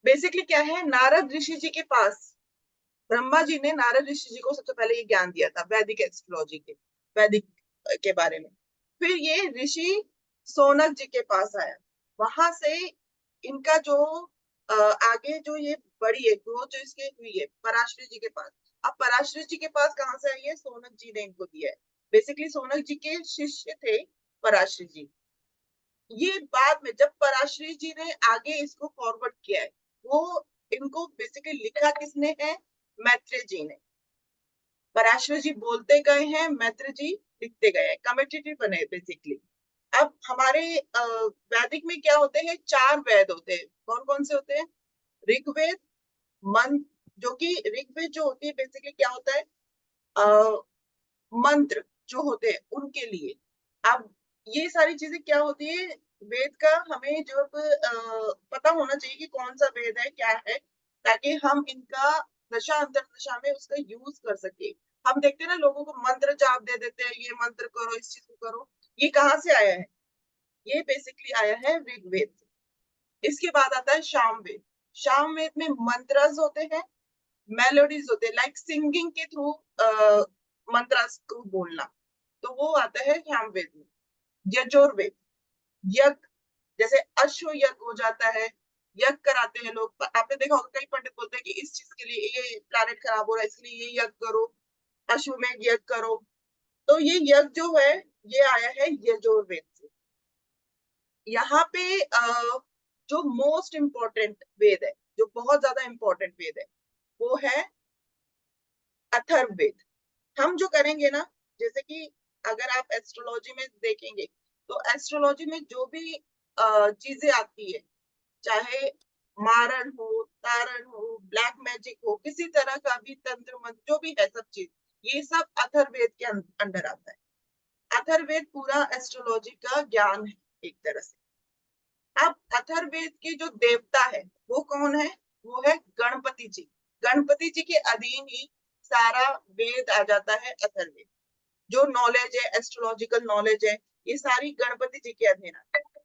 Basically क्या है, नारद ऋषि जी के पास ब्रह्मा जी ने नारद ऋषि जी को सबसे पहले ये ज्ञान दिया था वैदिक एस्ट्रोलॉजी के, वैदिक के बारे में। फिर ये ऋषि सोनक जी के पास आया, वहां से इनका जो आगे जो ये बड़ी है ग्रोथ जो इसके हुई है पराशरी जी के पास। अब पराशरी जी के पास कहाँ से आई है, सोनक जी ने इनको दिया है। बेसिकली सोनक जी के शिष्य थे पराशरी जी। ये बाद में जब पराशरी जी ने आगे इसको फॉरवर्ड किया है, वो इनको बेसिकली लिखा किसने है, मैत्रेय जी ने। पराशर जी बोलते गए हैं, मैत्र जी लिखते गए हैं, कमेटेटिव बने बेसिकली। अब हमारे वैदिक में क्या होते हैं, चार वेद होते हैं। कौन कौन से होते हैं, ऋग्वेद, मंत्र, जो कि ऋग्वेद जो होती है बेसिकली क्या होता है, मंत्र जो होते हैं उनके लिए। अब ये सारी चीजें क्या होती है, वेद का हमें जब पता होना चाहिए कि कौन सा वेद है क्या है, ताकि हम इनका दशा अंतर दशा में उसका यूज कर सके। हम देखते हैं ना लोगों को मंत्र जाप दे देते हैं, ये मंत्र करो, इस चीज को करो। ये कहाँ से आया है, ये बेसिकली आया है ऋग्वेद से। इसके बाद आता है सामवेद। सामवेद में मंत्रस होते हैं, मेलोडीज होते हैं, लाइक सिंगिंग के थ्रू मंत्रस को बोलना, तो वो आता है सामवेद में। यजुर्वेद, यज्ञ, जैसे अश्व यज्ञ हो जाता है, यज्ञ कराते हैं लोग। आपने देखा होगा कई पंडित बोलते हैं कि इस चीज के लिए ये प्लैनेट खराब हो रहा है इसलिए ये यज्ञ करो, अश्व में यज्ञ करो। तो ये यज्ञ जो है ये आया है यजुर्वेद से। यहाँ पे जो मोस्ट इम्पोर्टेंट वेद है, जो बहुत ज्यादा इम्पोर्टेंट वेद है, वो है अथर्ववेद। हम जो करेंगे ना, जैसे कि अगर आप एस्ट्रोलॉजी में देखेंगे तो एस्ट्रोलॉजी में जो भी चीजें आती है, चाहे मारण हो, तारण हो, ब्लैक मैजिक हो, किसी तरह का भी तंत्र मंत्र जो भी है सब चीज, ये सब अथर्ववेद के अंडर आता है। अथर्ववेद पूरा एस्ट्रोलॉजी का ज्ञान है एक तरह से। अब अथर्ववेद के जो देवता है वो कौन है, वो है गणपति जी। गणपति जी के अधीन ही सारा वेद आ जाता है अथर्ववेद। जो नॉलेज है, एस्ट्रोलॉजिकल नॉलेज है, ये सारी गणपति जी के अधीन आती है।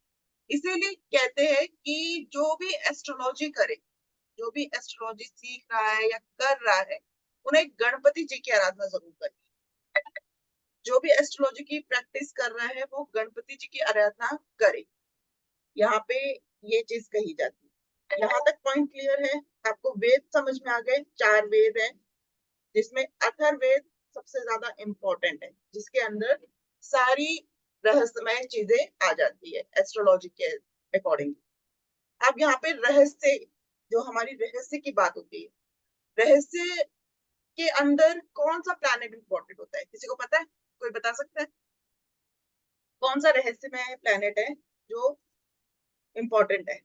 इसीलिए कहते हैं कि जो भी एस्ट्रोलॉजी करे, जो भी एस्ट्रोलॉजी सीख रहा है या कर रहा है, उन्हें गणपति जी की आराधना जरूर करनी। जो भी एस्ट्रोलॉजी की प्रैक्टिस कर रहा है वो गणपति जी की आराधना करे। यहाँ पे ये चीज कही जाती है। यहाँ तक पॉइंट क्लियर है आपको, वेद समझ में आ गए, चार वेद है जिसमें अथर्ववेद सबसे ज्यादा इंपॉर्टेंट है, जिसके अंदर सारी रहस्यमय चीजें आ जाती है एस्ट्रोलॉजी के अकॉर्डिंग। अब यहाँ पे रहस्य, जो हमारी रहस्य की बात होती है, रहस्य के अंदर कौन सा प्लैनेट इंपॉर्टेंट होता है, किसी को पता है, कोई बता सकता है कौन सा रहस्यमय प्लैनेट है जो इंपॉर्टेंट है।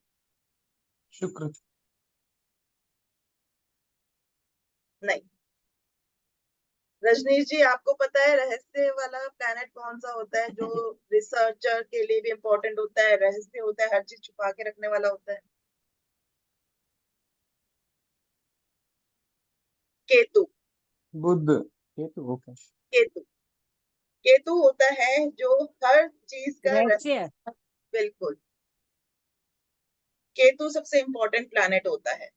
शुक्र। नहीं, रजनीश जी आपको पता है रहस्य वाला प्लैनेट कौन सा होता है, जो रिसर्चर के लिए भी इंपॉर्टेंट होता है, रहस्य होता है, हर चीज छुपा के रखने वाला होता है। केतु। बुध। ये तो वो क्या। केतु, केतु होता है जो हर चीज का रहस्य। रहस्य, बिल्कुल। केतु सबसे इंपॉर्टेंट प्लैनेट होता है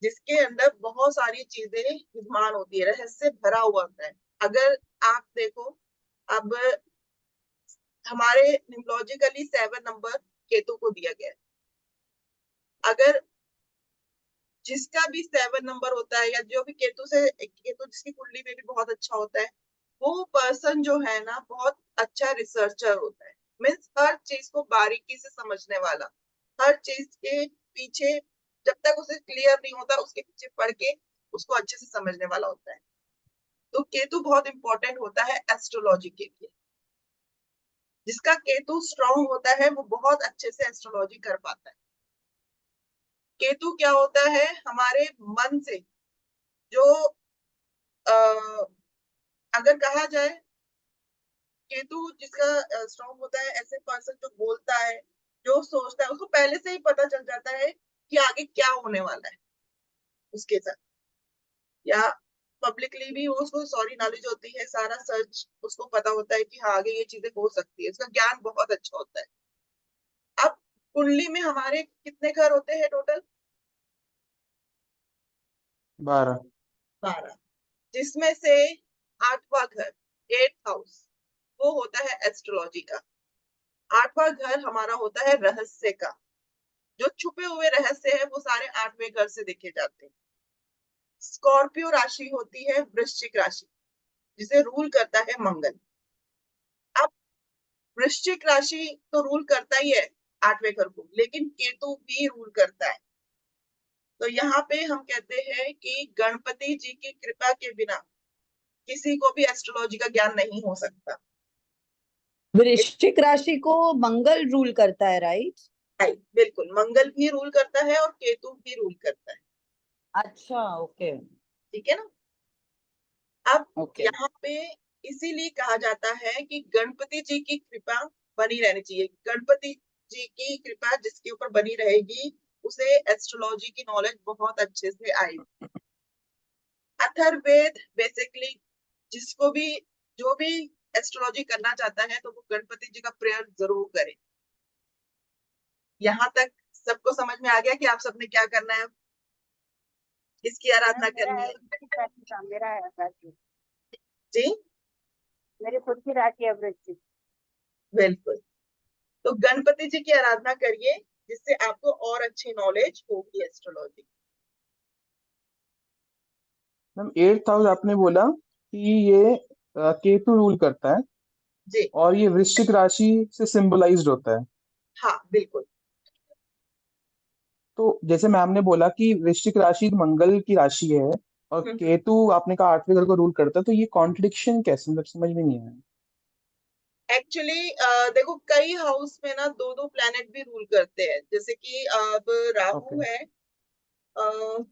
जिसके अंदर बहुत सारी चीजें विद्यमान होती है, रहस्य भरा हुआ होता है। अगर आप देखो, अब हमारे न्यूमरोलॉजिकली 7 नंबर केतु को दिया गया है। अगर जिसका भी 7 नंबर होता है, या जो भी केतु से, केतु जिसकी कुंडली में भी बहुत अच्छा होता है, वो पर्सन जो है ना बहुत अच्छा रिसर्चर होता है। मीन्स हर चीज को बारीकी से समझने वाला, हर चीज के पीछे जब तक उसे क्लियर नहीं होता उसके पीछे पढ़ के उसको अच्छे से समझने वाला होता है। तो केतु बहुत इंपॉर्टेंट होता है एस्ट्रोलॉजी के लिए। जिसका केतु स्ट्रांग होता है वो बहुत अच्छे से एस्ट्रोलॉजी कर पाता है। केतु क्या होता है, हमारे मन से जो अगर कहा जाए, केतु जिसका स्ट्रांग होता है, ऐसे पर्सन जो बोलता है, जो सोचता है, उसको पहले से ही पता चल जाता है कि आगे क्या होने वाला है उसके साथ, या पब्लिकली भी वो उसको सॉरी नॉलेज होती है, सारा सर्च उसको पता होता है कि हाँ आगे ये चीजें हो सकती है, उसका ज्ञान बहुत अच्छा होता है। अब कुंडली में हमारे कितने घर होते हैं टोटल, 12। 12, जिसमें से 8वां घर, 8th हाउस, वो होता है एस्ट्रोलॉजी का। 8वां घर हमारा होता है रहस्य का। जो छुपे हुए रहस्य है वो सारे 8वें घर से देखे जाते हैं। स्कॉर्पियो राशि होती है वृश्चिक राशि, जिसे रूल करता है मंगल। अब वृश्चिक राशि तो रूल करता ही है 8वें घर को, लेकिन केतु भी रूल करता है। तो यहाँ पे हम कहते हैं कि गणपति जी की कृपा के बिना किसी को भी एस्ट्रोलॉजी का ज्ञान नहीं हो सकता। वृश्चिक राशि को मंगल रूल करता है, राइट? बिल्कुल, मंगल भी रूल करता है और केतु भी रूल करता है। अच्छा, ओके। ठीक है ना। अब ओके। यहाँ पे इसीलिए कहा जाता है कि गणपति जी की कृपा बनी रहनी चाहिए। गणपति जी की कृपा जिसके ऊपर बनी रहेगी उसे एस्ट्रोलॉजी की नॉलेज बहुत अच्छे से आएगी। अथर्ववेद बेसिकली जिसको भी, जो भी एस्ट्रोलॉजी करना चाहता है तो वो गणपति जी का प्रेयर जरूर करे। यहाँ तक सबको समझ में आ गया कि आप सबने क्या करना है, किसकी आराधना करनी है? मेरा है वृश्चिक। जी मेरी खुद की राशि है वृश्चिक। बिल्कुल। तो गणपति जी की आराधना करिए जिससे आपको और अच्छी नॉलेज होगी एस्ट्रोलॉजी। मैम 8th हाउस आपने बोला कि ये केतु रूल करता है जी और ये वृश्चिक राशि से सिंबलाइज्ड होता है। हाँ बिल्कुल। तो जैसे मैम ने बोला कि वृश्चिक राशि मंगल की राशि है और केतु आपने कहा 8वें घर को रूल करता है, तो ये कॉन्ट्रडिक्शन कैसे, मतलब समझ में नहीं आया। एक्चुअली देखो कई हाउस में ना दो दो प्लैनेट भी रूल करते हैं। जैसे कि अब ओके राहु है, अ,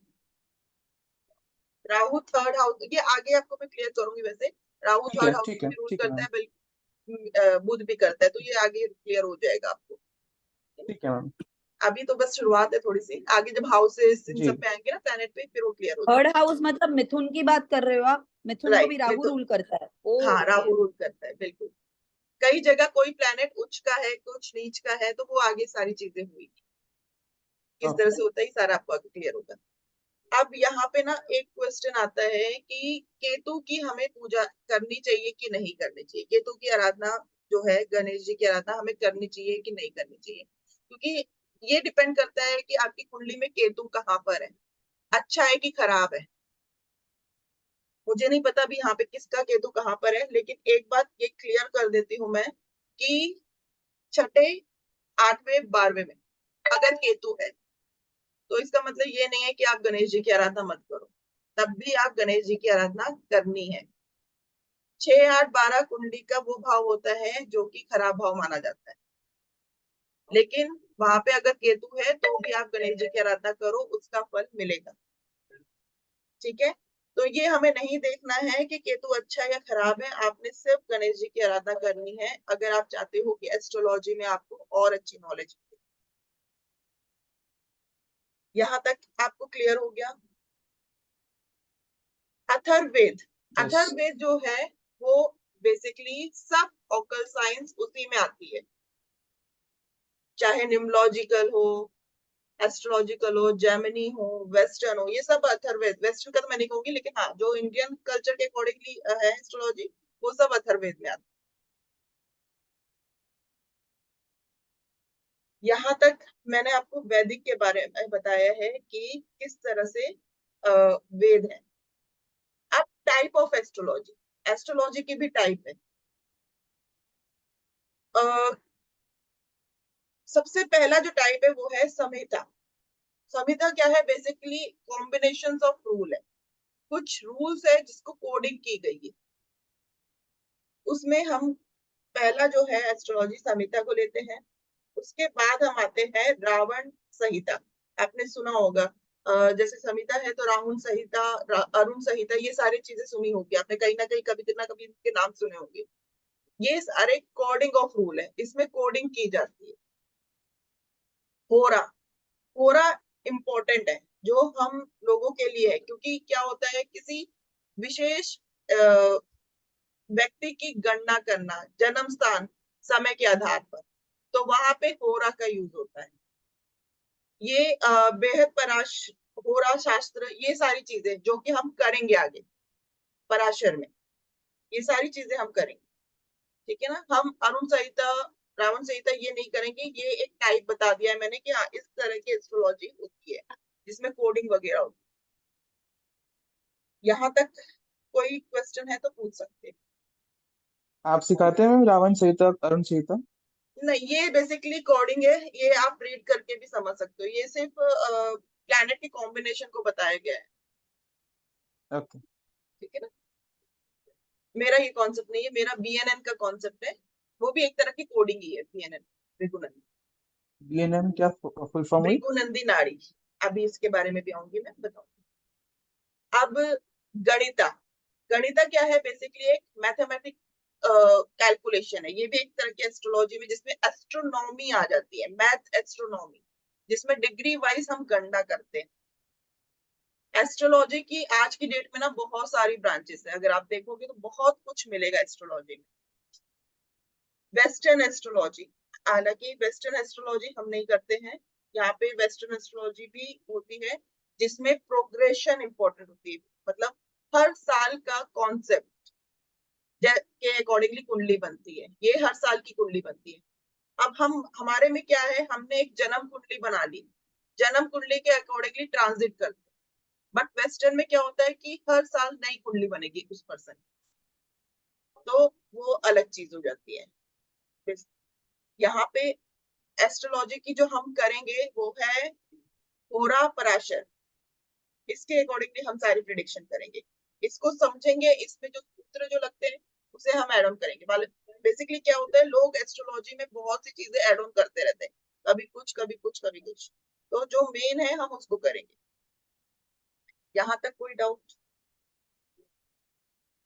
राहु थर्ड हाउस, ये आगे आपको मैं क्लियर करूंगी। वैसे राहु ठीक है थर्ड हाउस ठीक में है भी रूल ठीक है करता मैम। है, बुध भी करता है, तो ये आगे क्लियर हो जाएगा आपको। ठीक है मैम। अभी तो बस शुरुआत है थोड़ी सी, आगे जब हाउसेस इन जी सब पे आएंगे ना प्लैनेट पे, फिर वो क्लियर हो थर्ड जाएगा। हाउस मतलब मिथुन की बात कर रहे हो आप? मिथुन को राइट, भी राहु मिथुन, रूल करता है? ओ, हाँ ओके। राहु रूल करता है बिल्कुल। कई जगह कोई प्लैनेट उच्च का है, कुछ नीच का है, तो वो आगे सारी चीजें हुई किस तरह ओके। से होता है, ये सारा आपको आगे क्लियर होगा। अब यहाँ पे ना एक क्वेश्चन आता है कि केतु की हमें पूजा करनी चाहिए कि नहीं करनी चाहिए। केतु की आराधना जो है, गणेश जी की आराधना हमें करनी चाहिए कि नहीं करनी चाहिए, क्योंकि ये डिपेंड करता है कि आपकी कुंडली में केतु कहाँ पर है, अच्छा है कि खराब है। मुझे नहीं पता भी यहाँ पे किसका केतु कहाँ पर है, लेकिन एक बात ये क्लियर कर देती हूँ मैं कि छठे, 8वें, 12वें में अगर केतु है तो इसका मतलब ये नहीं है कि आप गणेश जी की आराधना मत करो, तब भी आप गणेश जी की आराधना करनी है। 6, 8, 12 कुंडली का वो भाव होता है जो कि खराब भाव माना जाता है, लेकिन वहां पे अगर केतु है तो भी आप गणेश जी की आराधना करो, उसका फल मिलेगा। ठीक है। तो ये हमें नहीं देखना है कि केतु अच्छा या खराब है, आपने सिर्फ गणेश जी की आराधना करनी है अगर आप चाहते हो कि एस्ट्रोलॉजी में आपको और अच्छी नॉलेज मिले। यहाँ तक आपको क्लियर हो गया। अथर्ववेद, यस। अथर्ववेद जो है वो बेसिकली सब ऑकल साइंस उसी में आती है, चाहे न्यूमलॉजिकल हो, एस्ट्रोलॉजिकल हो, जेमिनी हो, वेस्टर्न हो, ये सब अथर्ववेद। वेस्टर्न का तो मैं नहीं कहूंगी, लेकिन हाँ जो इंडियन कल्चर के अकॉर्डिंगली है एस्ट्रोलॉजी, वो सब अथर्ववेद में आता है। यहाँ तक मैंने आपको वैदिक के बारे में बताया है कि किस तरह से वेद है। अब टाइप ऑफ एस्ट्रोलॉजी, एस्ट्रोलॉजी की भी टाइप है। सबसे पहला जो टाइप है वो है संहिता। संहिता क्या है? बेसिकली कॉम्बिनेशन ऑफ रूल है, कुछ रूल्स है जिसको कोडिंग की गई है। उसमें हम पहला जो है एस्ट्रोलॉजी संहिता को लेते हैं। उसके बाद हम आते हैं रावण संहिता। आपने सुना होगा, जैसे संहिता है तो रावण संहिता, अरुण संहिता, ये सारी चीजें सुनी होगी आपने, कहीं ना कहीं कभी ना कभी इनके नाम सुने होंगे। ये सारे कोडिंग ऑफ रूल है, इसमें कोडिंग की जाती है। होरा, होरा इम्पोर्टेंट है जो हम लोगों के लिए है, क्योंकि क्या होता है किसी विशेष व्यक्ति की गणना करना, जन्म स्थान, समय के आधार पर, तो वहां पे होरा का यूज होता है। ये बेहद पराश होरा शास्त्र, ये सारी चीजें जो कि हम करेंगे आगे पराशर में, ये सारी चीजें हम करेंगे, ठीक है ना। हम अरुण संहिता, रावण संहिता ये नहीं करेंगे। ये एक टाइप बता दिया है मैंने कि हाँ इस तरह की एस्ट्रोलॉजी होती है जिसमें कोडिंग वगैरह होती है। यहाँ तक कोई क्वेश्चन है तो पूछ सकते हैं। आप सिखाते हैं मैम रावण संहिता अरुण संहिता? नहीं, ये बेसिकली कोडिंग है, ये आप रीड करके भी समझ सकते हो। ये सिर्फ प्लैनेट के कॉम्बिनेशन को बताया गया है, ओके। ठीक है ना। मेरा ये कॉन्सेप्ट नहीं है, मेरा बीएनएन का कॉन्सेप्ट है, वो भी एक तरह की कोडिंग ही है। बीएनएन भृगुनंदी, बीएनएम क्या फुल फॉर्म हुई? भृगुनंदी नाड़ी। अभी इसके बारे में भी आऊंगी, मैं बताऊंगी। अब गणिता, गणिता क्या है? बेसिकली एक मैथमेटिक कैलकुलेशन है। ये भी एक तरह की एस्ट्रोलॉजी में जिसमें एस्ट्रोनॉमी आ जाती है, मैथ एस्ट्रोनॉमी, जिसमें डिग्री वाइज हम गणना करते हैं। एस्ट्रोलॉजी की आज की डेट में ना बहुत सारी ब्रांचेस है, अगर आप देखोगे तो बहुत कुछ मिलेगा एस्ट्रोलॉजी में। वेस्टर्न एस्ट्रोलॉजी, हालांकि वेस्टर्न एस्ट्रोलॉजी हम नहीं करते हैं, यहाँ पे वेस्टर्न एस्ट्रोलॉजी भी होती है जिसमें प्रोग्रेशन इंपॉर्टेंट होती है, मतलब हर साल का कॉन्सेप्ट के अकॉर्डिंगली कुंडली बनती है। ये हर साल की कुंडली बनती है। अब हम हमारे में क्या है, हमने एक जन्म कुंडली बना ली, जन्म कुंडली के अकॉर्डिंगली ट्रांजिट करते हैं। बट वेस्टर्न में क्या होता है कि हर साल नई कुंडली बनेगी उस पर्सन, तो वो अलग चीज हो जाती है। यहाँ पे एस्ट्रोलॉजी की जो हम करेंगे वो है होरा पराशर, इसके अकॉर्डिंगली हम सारी प्रिडिक्शन करेंगे, इसको समझेंगे, इसमें जो सूत्र जो लगते हैं उसे हम एड ऑन करेंगे। वाले बेसिकली क्या होता है, लोग एस्ट्रोलॉजी में बहुत सी चीजें एड ऑन करते रहते हैं, कभी कुछ कभी कुछ कभी कुछ, तो जो मेन है हम उसको करेंगे। यहाँ तक कोई डाउट?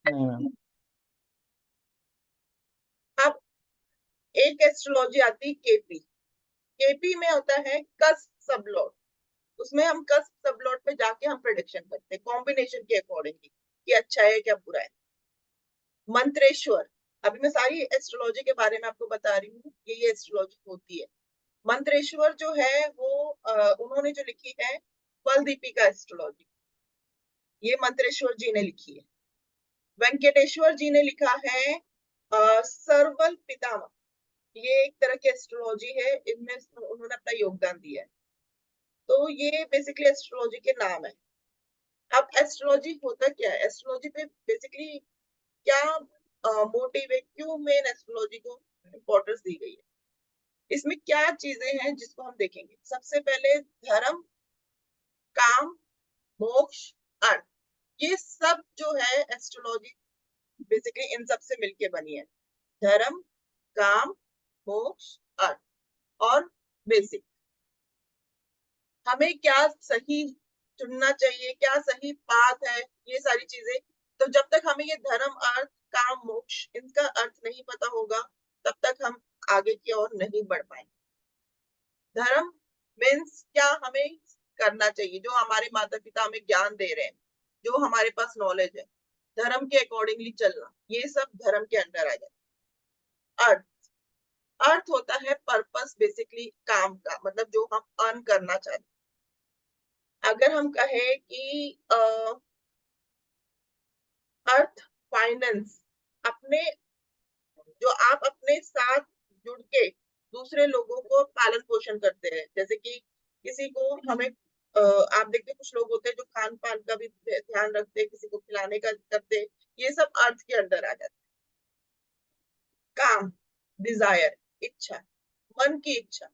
नहीं मैम। अब एक एस्ट्रोलॉजी आती है केपी, केपी में होता है कस्प सबलॉट, उसमें हम कस्प सबलॉट पे जाके हम प्रेडिक्शन करते हैं कॉम्बिनेशन के अकॉर्डिंगली कि अच्छा है क्या बुरा है। मंत्रेश्वर, अभी मैं सारी एस्ट्रोलॉजी के बारे में आपको बता रही हूँ, ये एस्ट्रोलॉजी होती है। मंत्रेश्वर जो है वो उन्होंने जो लिखी है फल दीपिका एस्ट्रोलॉजी, ये मंत्रेश्वर जी ने लिखी है। वेंकटेश्वर जी ने लिखा है सर्वल पितामह, ये एक तरह की एस्ट्रोलॉजी है, इनमें उन्होंने अपना योगदान दिया है। तो ये बेसिकली एस्ट्रोलॉजी के नाम है। अब एस्ट्रोलॉजी होता क्या है, एस्ट्रोलॉजी पे बेसिकली क्या मोटिव है, क्यों मेन एस्ट्रोलॉजी को इम्पोर्टेंस दी गई है, इसमें क्या चीजें हैं जिसको हम देखेंगे। सबसे पहले धर्म, काम, मोक्ष, अर्थ, ये सब जो है एस्ट्रोलॉजी बेसिकली इन सब से मिलके बनी है। धर्म, काम, मोक्ष, अर्थ और बेसिक, हमें क्या सही चुनना चाहिए, क्या सही पाथ है, ये सारी चीजें। तो जब तक हमें ये धर्म, अर्थ, काम, मोक्ष इनका अर्थ नहीं पता होगा तब तक हम आगे की ओर नहीं बढ़ पाएंगे। धर्म मीन्स क्या हमें करना चाहिए, जो हमारे माता पिता हमें ज्ञान दे रहे हैं, जो हमारे पास नॉलेज है, धर्म के अकॉर्डिंगली चलना, ये सब धर्म के अंदर आ जाता है। अर्थ, अर्थ होता है पर्पस बेसिकली काम का, मतलब जो हम अर्न करना चाहते हैं। अगर हम कहें कि अर्थ फाइनेंस, अपने जो आप अपने साथ जुड़ के दूसरे लोगों को पालन पोषण करते हैं, जैसे कि किसी को हमें आप देखते हैं कुछ लोग होते हैं जो खान पान का भी ध्यान रखते हैं, किसी को खिलाने का करते हैं, ये सब अर्थ के अंदर आ जाते हैं। काम, डिजायर, इच्छा, मन की इच्छा।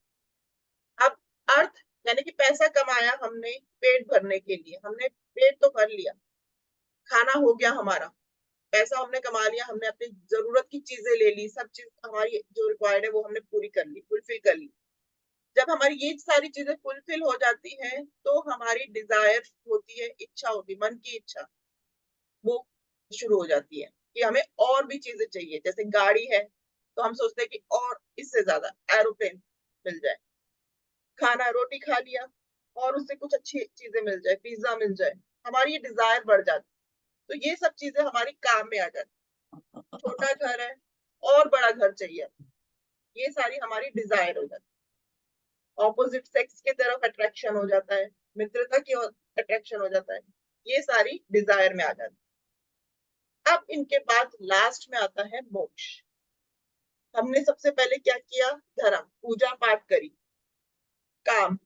अब अर्थ यानी कि पैसा कमाया हमने पेट भरने के लिए, हमने पेट तो भर लिया, खाना हो गया हमारा, पैसा हमने कमा लिया, हमने अपनी जरूरत की चीजें ले ली, सब चीज हमारी जो रिक्वायर्ड है वो हमने पूरी कर ली, फुलफिल कर ली। जब हमारी ये सारी चीजें फुलफिल हो जाती हैं तो हमारी डिजायर होती है, इच्छा होती है, मन की इच्छा, वो शुरू हो जाती है कि हमें और भी चीजें चाहिए। जैसे गाड़ी है तो हम सोचते हैं कि और इससे ज्यादा एरोप्लेन मिल जाए, खाना रोटी खा लिया और उससे कुछ अच्छी चीजें मिल जाए, पिज्जा मिल जाए, हमारी ये डिजायर बढ़ जाती है। तो ये सब चीजें हमारी काम में आ जाती। छोटा घर है और बड़ा घर चाहिए, ये सारी हमारी डिजायर हो जाती है। ऑपोजिट सेक्स की तरफ अट्रैक्शन हो जाता है, मित्रता की ओर अट्रैक्शन हो जाता है, ये सारी डिजायर में आ जाती है। अब इनके बाद लास्ट में आता है मोक्ष। हमने सबसे पहले क्या किया? धर्म, पूजा पाठ करी, काम,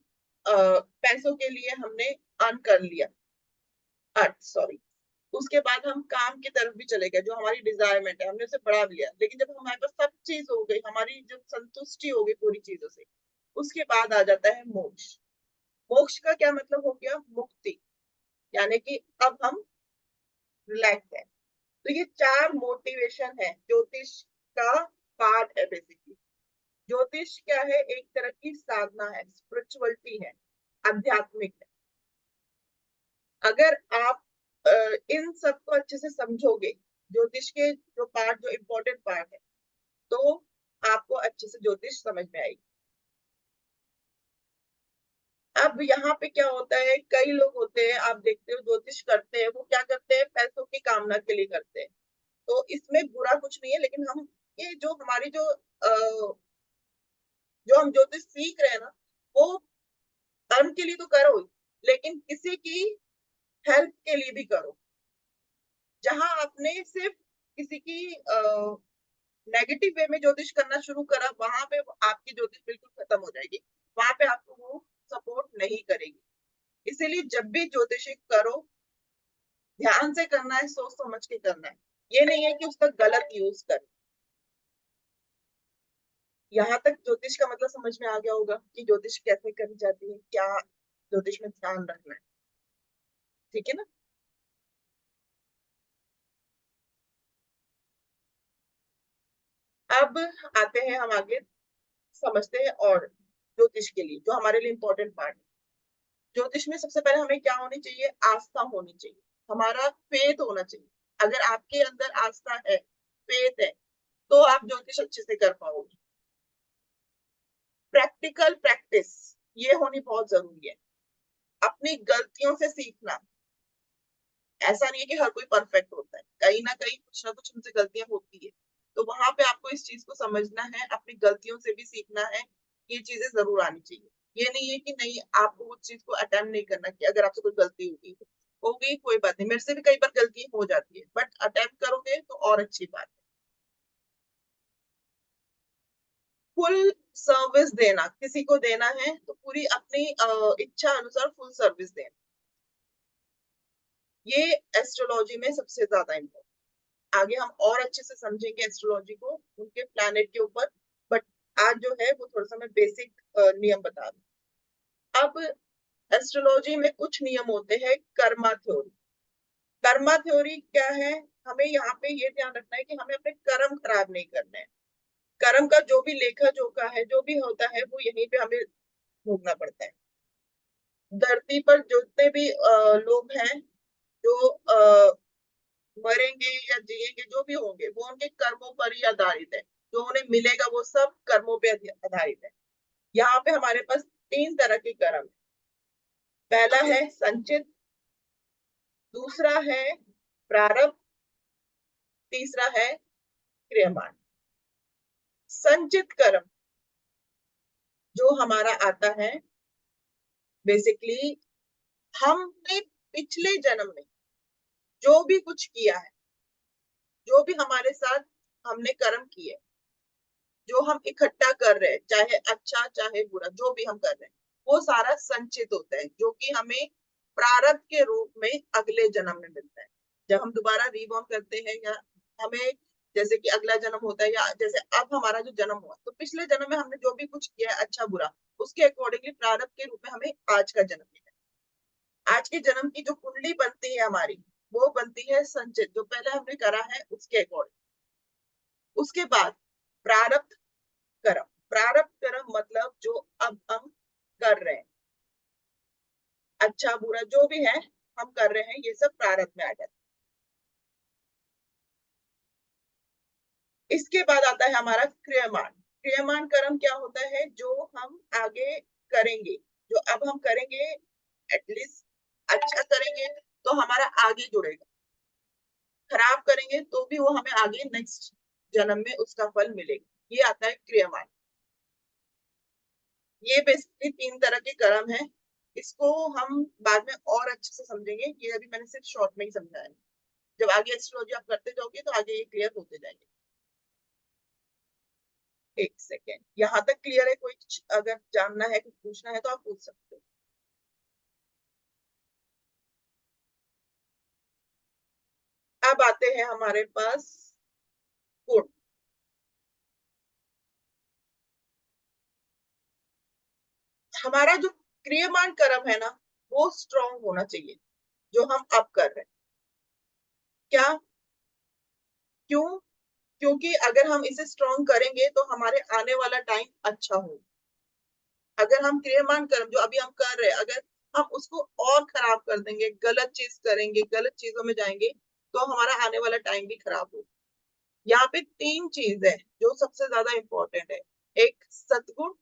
पैसों के लिए हमने अर्न कर लिया, अर्थ सॉरी। उसके बाद हम काम की तरफ भी चले गए, जो हमारी डिजायरमेंट है हमने उसे बढ़ा भी लिया। लेकिन जब हमारे पास सब चीज हो गई, हमारी जब संतुष्टि हो गई पूरी चीजों से, उसके बाद आ जाता है मोक्ष। मोक्ष का क्या मतलब हो गया? मुक्ति, यानी कि अब हम रिलैक्स है। तो ये 4 मोटिवेशन है, ज्योतिष का पार्ट है बेसिकली। ज्योतिष क्या है? एक तरह की साधना है, स्पिरिचुअलिटी है, आध्यात्मिक है। अगर आप इन सबको अच्छे से समझोगे, ज्योतिष के जो पार्ट, जो इम्पोर्टेंट पार्ट है, तो आपको अच्छे से ज्योतिष समझ में आएगी। अब यहाँ पे क्या होता है, कई लोग होते हैं, आप देखते हो ज्योतिष करते हैं, वो क्या करते हैं? पैसों की कामना के लिए करते हैं। तो इसमें बुरा कुछ नहीं है, लेकिन हम ये जो हमारी जो हम ज्योतिष सीख रहे हैं ना, वो धर्म के लिए तो करो ही, लेकिन किसी की हेल्प के लिए भी करो। जहां आपने सिर्फ किसी की नेगेटिव वे में ज्योतिष करना शुरू करा, वहां पे आपकी ज्योतिष बिल्कुल खत्म हो जाएगी, वहां पे आपको वो सपोर्ट नहीं करेगी। इसीलिए जब भी ज्योतिषी करो, ध्यान से करना है, सोच समझ के करना है। ये नहीं है कि उसका गलत यूज कर। यहाँ तक ज्योतिष का मतलब समझ में आ गया होगा कि ज्योतिष कैसे करी जाती है, क्या ज्योतिष में ध्यान रखना है, ठीक है ना? अब आते हैं हम आगे, समझते हैं और ज्योतिष के लिए जो हमारे लिए इंपॉर्टेंट पार्ट है। ज्योतिष में सबसे पहले हमें क्या होनी चाहिए? आस्था होनी चाहिए, हमारा फेथ होना चाहिए। अगर आपके अंदर आस्था है, फेथ है, तो आप ज्योतिष अच्छे से कर पाओगे। प्रैक्टिकल प्रैक्टिस ये होनी बहुत जरूरी है। अपनी गलतियों से सीखना। ऐसा नहीं है कि हर कोई परफेक्ट होता है, कहीं ना कहीं कुछ ना कुछ हमसे गलतियां होती है। तो वहां पे आपको इस चीज को समझना है, अपनी गलतियों से भी सीखना है। ये चीजें जरूर आनी चाहिए। ये नहीं है कि नहीं, आपको उस चीज को अटेम्प्ट नहीं करना कि अगर आपसे कोई गलती होगी कोई बात नहीं, मेरे से भी कई बार गलती हो जाती है, बट अटेम्प्ट करोगे तो और अच्छी बात है। फुल सर्विस देना, किसी को देना है तो पूरी अपनी इच्छा अनुसार फुल सर्विस देना, ये एस्ट्रोलॉजी में सबसे ज्यादा इम्पोर्टेंट। आगे हम और अच्छे से समझेंगे एस्ट्रोलॉजी को, उनके प्लैनेट के ऊपर, बट आज जो है वो थोड़ा सा मैं बेसिक नियम बता दूं। अब एस्ट्रोलॉजी में कुछ नियम होते हैं। कर्मा थ्योरी। कर्मा थ्योरी क्या है? हमें यहाँ पे ये ध्यान रखना है कि हमें अपने कर्म खराब नहीं करने हैं। कर्म का जो भी लेखा जोखा है, जो भी होता है, वो यहीं पे हमें भोगना पड़ता है। धरती पर जितने भी लोग हैं, जो मरेंगे या जिएंगे, जो भी होंगे, वो उनके कर्मों पर ही आधारित है। जो उन्हें मिलेगा वो सब कर्मों पे आधारित है। यहाँ पे हमारे पास 3 तरह के कर्म है। पहला है संचित, दूसरा है प्रारब्ध, तीसरा है क्रियमाण। संचित कर्म जो हमारा आता है, बेसिकली हमने पिछले जन्म में जो भी कुछ किया है, जो भी हमारे साथ हमने कर्म किए, जो हम इकट्ठा कर रहे हैं, चाहे अच्छा चाहे बुरा, जो भी हम कर रहे हैं, वो सारा संचित होता है, जो कि हमें प्रारब्ध के रूप में अगले जन्म में मिलता है। जब हम दोबारा रीबॉर्न करते हैं, या हमें जैसे कि अगला जन्म होता है, या जैसे अब हमारा जो जन्म हुआ, तो पिछले जन्म में हमने जो भी कुछ किया है, अच्छा बुरा, उसके अकॉर्डिंगली प्रारब्ध के रूप में हमें आज का जन्म मिला है। आज के जन्म की जो कुंडली बनती है हमारी, वो बनती है संचित, जो पहले हमने करा है उसके अकॉर्डिंग। उसके बाद प्रारब्ध कर्म। प्रारब्ध कर्म मतलब जो अब हम कर रहे हैं, अच्छा बुरा जो भी है हम कर रहे हैं, ये सब प्रारब्ध में आ जाता है। इसके बाद आता है हमारा क्रियमाण। क्रियमाण कर्म क्या होता है? जो हम आगे करेंगे, जो अब हम करेंगे, एटलीस्ट अच्छा करेंगे तो हमारा आगे जुड़ेगा, खराब करेंगे तो भी वो हमें आगे नेक्स्ट जन्म में उसका फल मिलेगा। ये आता है क्रियमाण। ये बेसिकली 3 तरह के कर्म है। इसको हम बाद में और अच्छे से समझेंगे, ये अभी मैंने सिर्फ शॉर्ट में ही समझाया है। जब आगे एस्ट्रोलॉजी आप करते जाओगे तो आगे ये क्लियर होते जाएंगे। एक सेकेंड, यहाँ तक क्लियर है? कोई अगर जानना है, कुछ पूछना है तो आप पूछ सकते हो। अब आते हैं हमारे पास गुण। हमारा जो क्रियमान कर्म है ना, वो स्ट्रांग होना चाहिए, जो हम अब कर रहे हैं। क्या? क्यों? क्योंकि अगर हम इसे स्ट्रांग करेंगे तो हमारे आने वाला टाइम अच्छा हो। अगर हम क्रियमान कर्म जो अभी हम कर रहे हैं, अगर हम उसको और खराब कर देंगे, गलत चीज करेंगे, गलत चीजों में जाएंगे, तो हमारा आने वाला टाइम भी खराब हो। यहाँ पे 3 चीज है जो सबसे ज्यादा इंपॉर्टेंट है। एक सतगुण,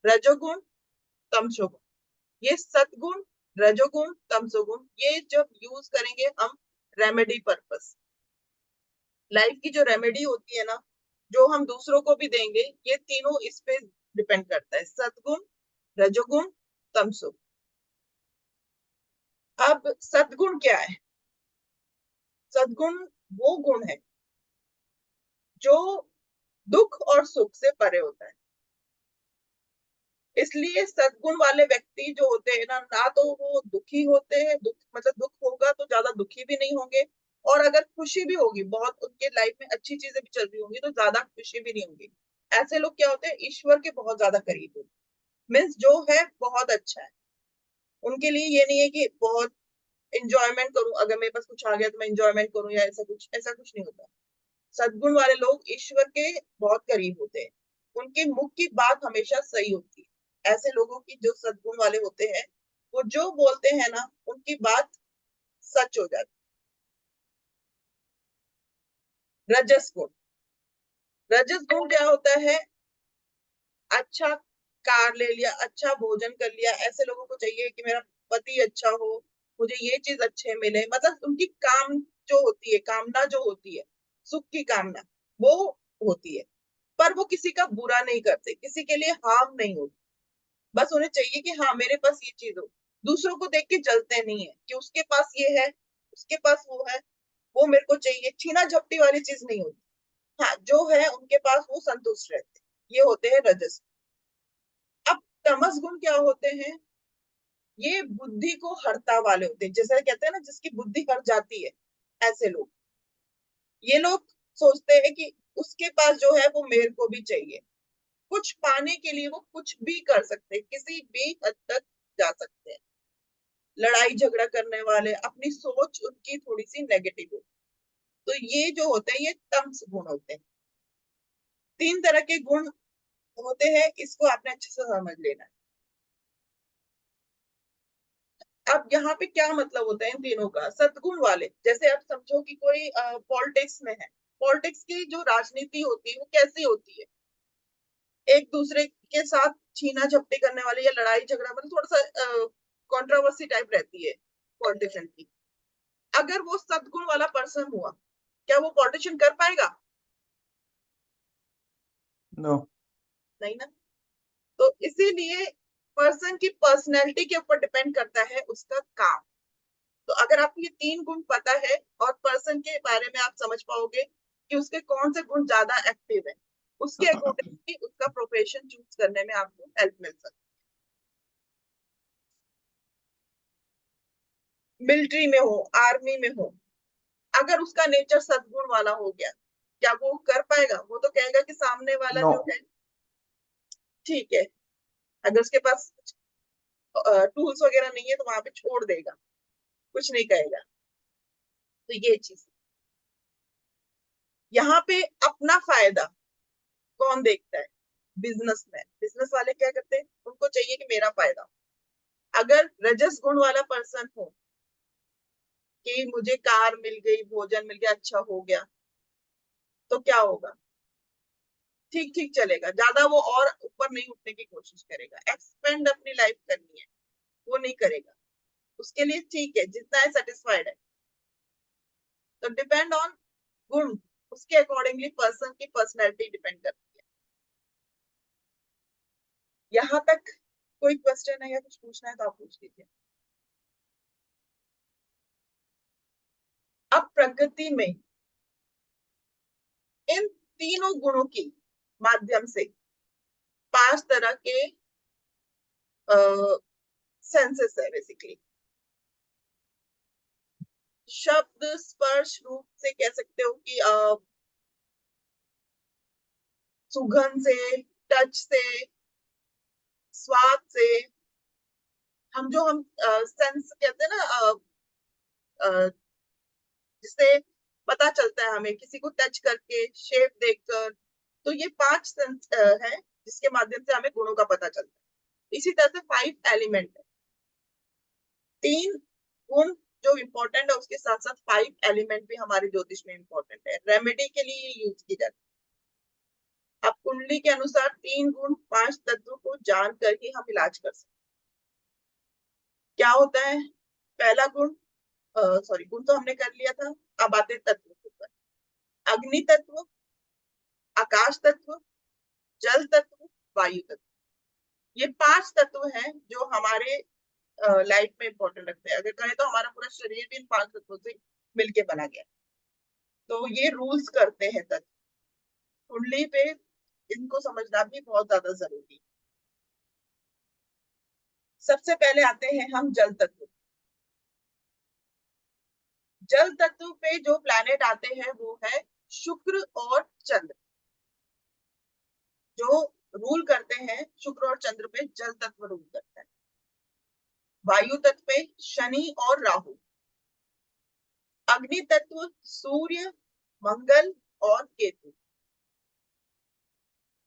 रजोगुण, तमसोगुण। ये सतगुण, रजोगुण, तमसोगुण, ये जब यूज करेंगे हम रेमेडी पर्पस, लाइफ की जो रेमेडी होती है ना, जो हम दूसरों को भी देंगे, ये तीनों इस पे डिपेंड करता है, सतगुण, रजोगुण, तमसोगुण। अब सतगुण क्या है? सदगुण वो गुण है जो दुख और सुख से परे होता है। इसलिए सदगुण वाले व्यक्ति जो होते हैं ना तो वो दुखी होते हैं, दुख मतलब दुख होगा तो ज्यादा दुखी भी नहीं होंगे, और अगर खुशी भी होगी, बहुत उनके लाइफ में अच्छी चीजें भी चल रही होंगी, तो ज्यादा खुशी भी नहीं होंगी। ऐसे लोग क्या होते हैं? ईश्वर के बहुत ज्यादा करीब होते, मीन्स जो है बहुत अच्छा है। उनके लिए ये नहीं है कि बहुत इंजॉयमेंट करूं, अगर मेरे पास कुछ आ गया तो मैं इंजॉयमेंट करूं, या ऐसा कुछ नहीं होता। सद्गुण वाले लोग ईश्वर के बहुत करीब होते हैं, उनके मुख की बात हमेशा सही होती है। ऐसे लोगों की जो सद्गुण वाले होते हैं, वो जो बोलते हैं ना, उनकी बात सच हो जाती है। रजस गुण, रजस गुण क्या होता है? अच्छा कार ले लिया, अच्छा भोजन कर लिया, ऐसे लोगों को चाहिए कि मेरा पति अच्छा हो, मुझे ये चीज अच्छे मिले, मतलब उनकी काम जो होती है, कामना जो होती है, सुख की कामना, वो होती है। पर वो किसी का बुरा नहीं करते, किसी के लिए हार्म नहीं होती, बस उन्हें चाहिए कि हाँ मेरे पास ये चीज हो। दूसरों को देख के जलते नहीं है कि उसके पास ये है, उसके पास वो है, वो मेरे को चाहिए, छीना झपटी वाली चीज नहीं होती। हाँ, जो है उनके पास वो संतुष्ट रहते, ये होते हैं रजस। अब तमस गुण क्या होते हैं? ये बुद्धि को हरता वाले होते हैं, जैसे कहते हैं ना, जिसकी बुद्धि हर जाती है, ऐसे लोग। ये लोग सोचते हैं कि उसके पास जो है वो मेरे को भी चाहिए, कुछ पाने के लिए वो कुछ भी कर सकते हैं, किसी भी हद तक जा सकते हैं। लड़ाई झगड़ा करने वाले, अपनी सोच उनकी थोड़ी सी नेगेटिव हो, तो ये जो होते हैं ये तमस गुण होते हैं। 3 तरह के गुण होते हैं, इसको आपने अच्छे से समझ लेना है। अब यहाँ पे क्या मतलब होता है इन तीनों का? सद्गुण वाले, जैसे आप समझो कि कोई पॉलिटिक्स में है, पॉलिटिक्स की जो राजनीति होती है वो कैसी होती है? एक दूसरे के साथ छीना झपटी करने वाले, या लड़ाई झगड़ा, मतलब थोड़ा सा कंट्रोवर्सी टाइप रहती है पॉलिटिशियन की। अगर वो सद्गुण वाला पर्सन हुआ, क्या वो पॉलिटिशियन कर पाएगा? नो। नहीं ना। तो इसीलिए पर्सन की पर्सनैलिटी के ऊपर डिपेंड करता है उसका काम। तो अगर आपको ये 3 गुण पता है और पर्सन के बारे में आप समझ पाओगे कि उसके कौन से गुण ज्यादा एक्टिव है, उसके अकॉर्डिंगली उसका प्रोफेशन चूज करने में आपको हेल्प मिल सकती है। मिलिट्री में हो, आर्मी में हो, अगर उसका नेचर सद्गुण वाला हो गया, क्या वो कर पाएगा? वो तो कहेगा कि सामने वाला नो। जो है ठीक है, अगर उसके पास टूल्स वगैरह नहीं है तो वहां पे छोड़ देगा, कुछ नहीं कहेगा। तो ये चीज यहाँ पे अपना फायदा कौन देखता है? बिजनेसमैन, बिजनेस वाले क्या करते हैं? उनको चाहिए कि मेरा फायदा। अगर रजस गुण वाला पर्सन हो कि मुझे कार मिल गई, भोजन मिल गया, अच्छा हो गया, तो क्या होगा? ठीक ठीक चलेगा, ज्यादा वो और ऊपर नहीं उठने की कोशिश करेगा, एक्सपेंड अपनी लाइफ करनी है, वो नहीं करेगा। उसके लिए ठीक है, जितना है सेटिस्फाइड है। तो डिपेंड ऑन गुण, उसके अकॉर्डिंगली पर्सन की पर्सनैलिटी डिपेंड करती है। यहाँ तक कोई क्वेश्चन है या कुछ पूछना है तो आप पूछ लीजिए। अब प्रकृति में इन तीनों गुणों की माध्यम से 5 तरह के सेंसेस है बेसिकली। शब्द, स्पर्श, रूप से कह सकते हो कि सुगंध से, टच से, स्वाद से, हम सेंस कहते हैं ना, जिससे पता चलता है हमें किसी को टच करके, शेप देखकर। तो ये 5 सेंस है जिसके माध्यम से हमें गुणों का पता चलता है। इसी तरह से 5 एलिमेंट है, 3 गुण जो इम्पोर्टेंट है, उसके साथ साथ 5 एलिमेंट भी हमारे ज्योतिष में इम्पोर्टेंट है, रेमेडी के लिए यूज की जाती है। अब कुंडली के अनुसार 3 गुण 5 तत्वों को जानकर ही हम इलाज कर सकते हैं। क्या होता है? पहला गुण, सॉरी, गुण तो हमने कर लिया था। अब आते तत्व के ऊपर। अग्नि तत्व, आकाश तत्व, जल तत्व, वायु तत्व, ये 5 तत्व हैं जो हमारे लाइफ में इंपॉर्टेंट रखते हैं। अगर कहें तो हमारा पूरा शरीर भी इन 5 तत्वों से मिलके बना गया। तो ये रूल्स करते हैं तत्व। कुंडली पे इनको समझना भी बहुत ज्यादा जरूरी है। सबसे पहले आते हैं हम जल तत्व। जल तत्व पे जो प्लैनेट आते हैं वो है शुक्र और चंद्र। जो रूल करते हैं शुक्र और चंद्र पे, जल तत्व रूल करता है। वायु तत्व पे शनि और राहु। अग्नि तत्व सूर्य, मंगल और केतु।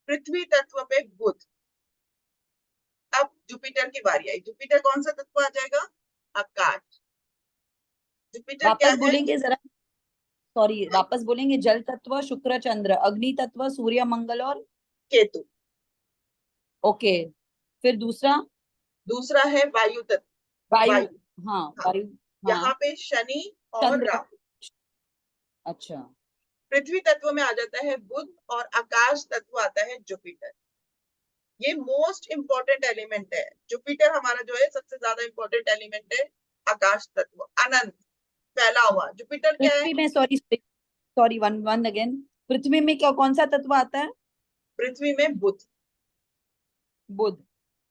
पृथ्वी तत्व पे बुध। अब जुपिटर की बारी आई। जुपिटर कौन सा तत्व आ जाएगा? आकाश। जुपिटर क्या वापस है? बोलेंगे जरा, सॉरी, वापस बोलेंगे। जल तत्व शुक्र चंद्र, अग्नि तत्व सूर्य मंगल और केतु। ओके। फिर दूसरा? दूसरा है वायु तत्व। वायु। वायु, हाँ, हाँ। वायु। यहाँ हाँ, पे शनि और चंद्र। राहु। अच्छा। पृथ्वी तत्व में आ जाता है बुध और आकाश तत्व आता है जुपिटर। ये मोस्ट इंपॉर्टेंट एलिमेंट है। जुपिटर हमारा जो है सबसे ज्यादा इंपॉर्टेंट एलिमेंट है। आकाश तत्व अनंत फैला हुआ। जुपिटर क्या है? पृथ्वी में, sorry sorry, one one again. पृथ्वी में क्या, कौन सा तत्व आता है? पृथ्वी में बुध। बुध।